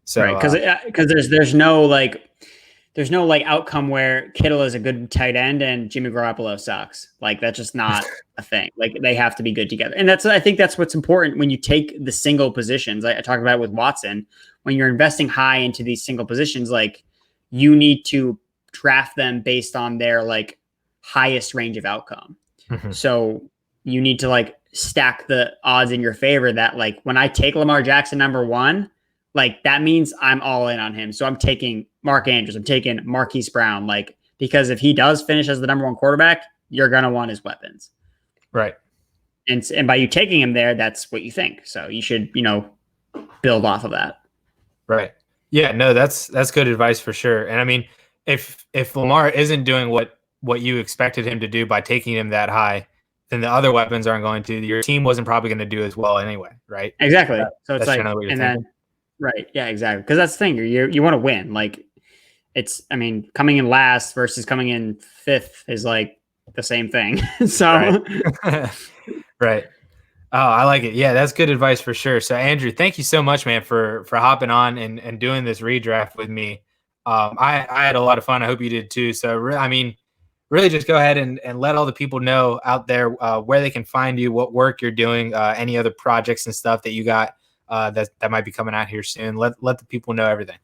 Speaker 1: So,
Speaker 2: right. Because there's no outcome where Kittle is a good tight end and Jimmy Garoppolo sucks. Like that's just not a thing. Like they have to be good together. And I think that's what's important when you take the single positions. I talked about it with Watson. When you're investing high into these single positions, like you need to draft them based on their like highest range of outcome.
Speaker 1: Mm-hmm.
Speaker 2: So you need to like stack the odds in your favor that like when I take Lamar Jackson number 1, like that means I'm all in on him. So I'm taking Mark Andrews. I'm taking Marquise Brown. Like, because if he does finish as the number 1 quarterback, you're going to want his weapons.
Speaker 1: Right.
Speaker 2: And by you taking him there, that's what you think. So you should, build off of that.
Speaker 1: Right. Yeah, no, that's good advice for sure. And I mean, if Lamar isn't doing what you expected him to do by taking him that high, then the other weapons aren't going to. Your team wasn't probably going to do as well anyway, right?
Speaker 2: Exactly. So it's like, right. Yeah, exactly. Because that's the thing. You want to win. Like coming in last versus coming in 5th is like the same thing. So
Speaker 1: right. Right. Oh, I like it. Yeah, that's good advice for sure. So Andrew, thank you so much, man, for hopping on and doing this redraft with me. I had a lot of fun. I hope you did too. So really just go ahead and let all the people know out there where they can find you, what work you're doing, any other projects and stuff that you got that might be coming out here soon. Let the people know everything.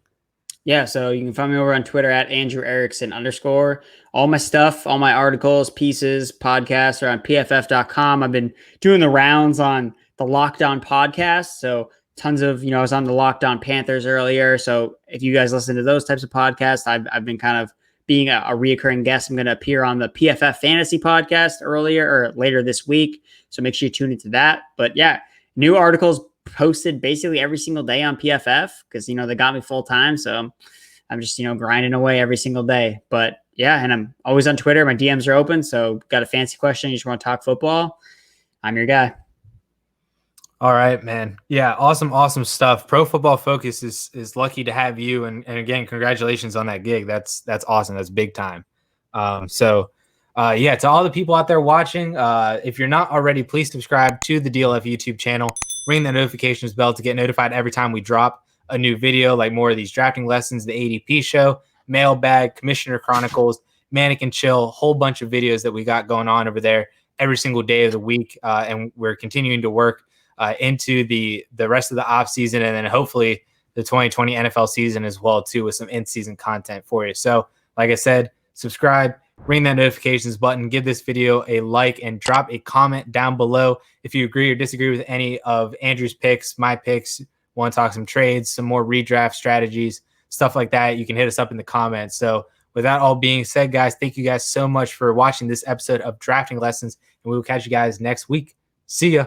Speaker 2: Yeah, so you can find me over on Twitter at Andrew Erickson _. All my stuff, all my articles, pieces, podcasts are on pff.com. I've been doing the rounds on the Locked On podcast. So tons of, I was on the Locked On Panthers earlier. So if you guys listen to those types of podcasts, I've been kind of being a reoccurring guest. I'm going to appear on the PFF Fantasy podcast later this week. So make sure you tune into that. But yeah, new articles posted basically every single day on PFF because, they got me full time. So I'm just, grinding away every single day. But yeah, and I'm always on Twitter. My DMs are open. So got a fancy question, you just want to talk football, I'm your guy.
Speaker 1: All right, man. Yeah, awesome stuff. Pro Football Focus is lucky to have you, and again, congratulations on that gig. That's awesome. That's big time. To all the people out there watching, if you're not already, please subscribe to the DLF YouTube channel. Ring the notifications bell to get notified every time we drop a new video, like more of these drafting lessons, the ADP show, mailbag, Commissioner Chronicles, Mannequin Chill, whole bunch of videos that we got going on over there every single day of the week, and we're continuing to work into the rest of the off season and then hopefully the 2020 NFL season as well too with some in-season content for you. So like I said, subscribe, ring that notifications button, give this video a like, and drop a comment down below if you agree or disagree with any of Andrew's picks, my picks, want to talk some trades, some more redraft strategies, stuff like that. You can hit us up in the comments. So with that all being said, guys, thank you guys so much for watching this episode of Drafting Lessons, and we will catch you guys next week. See ya.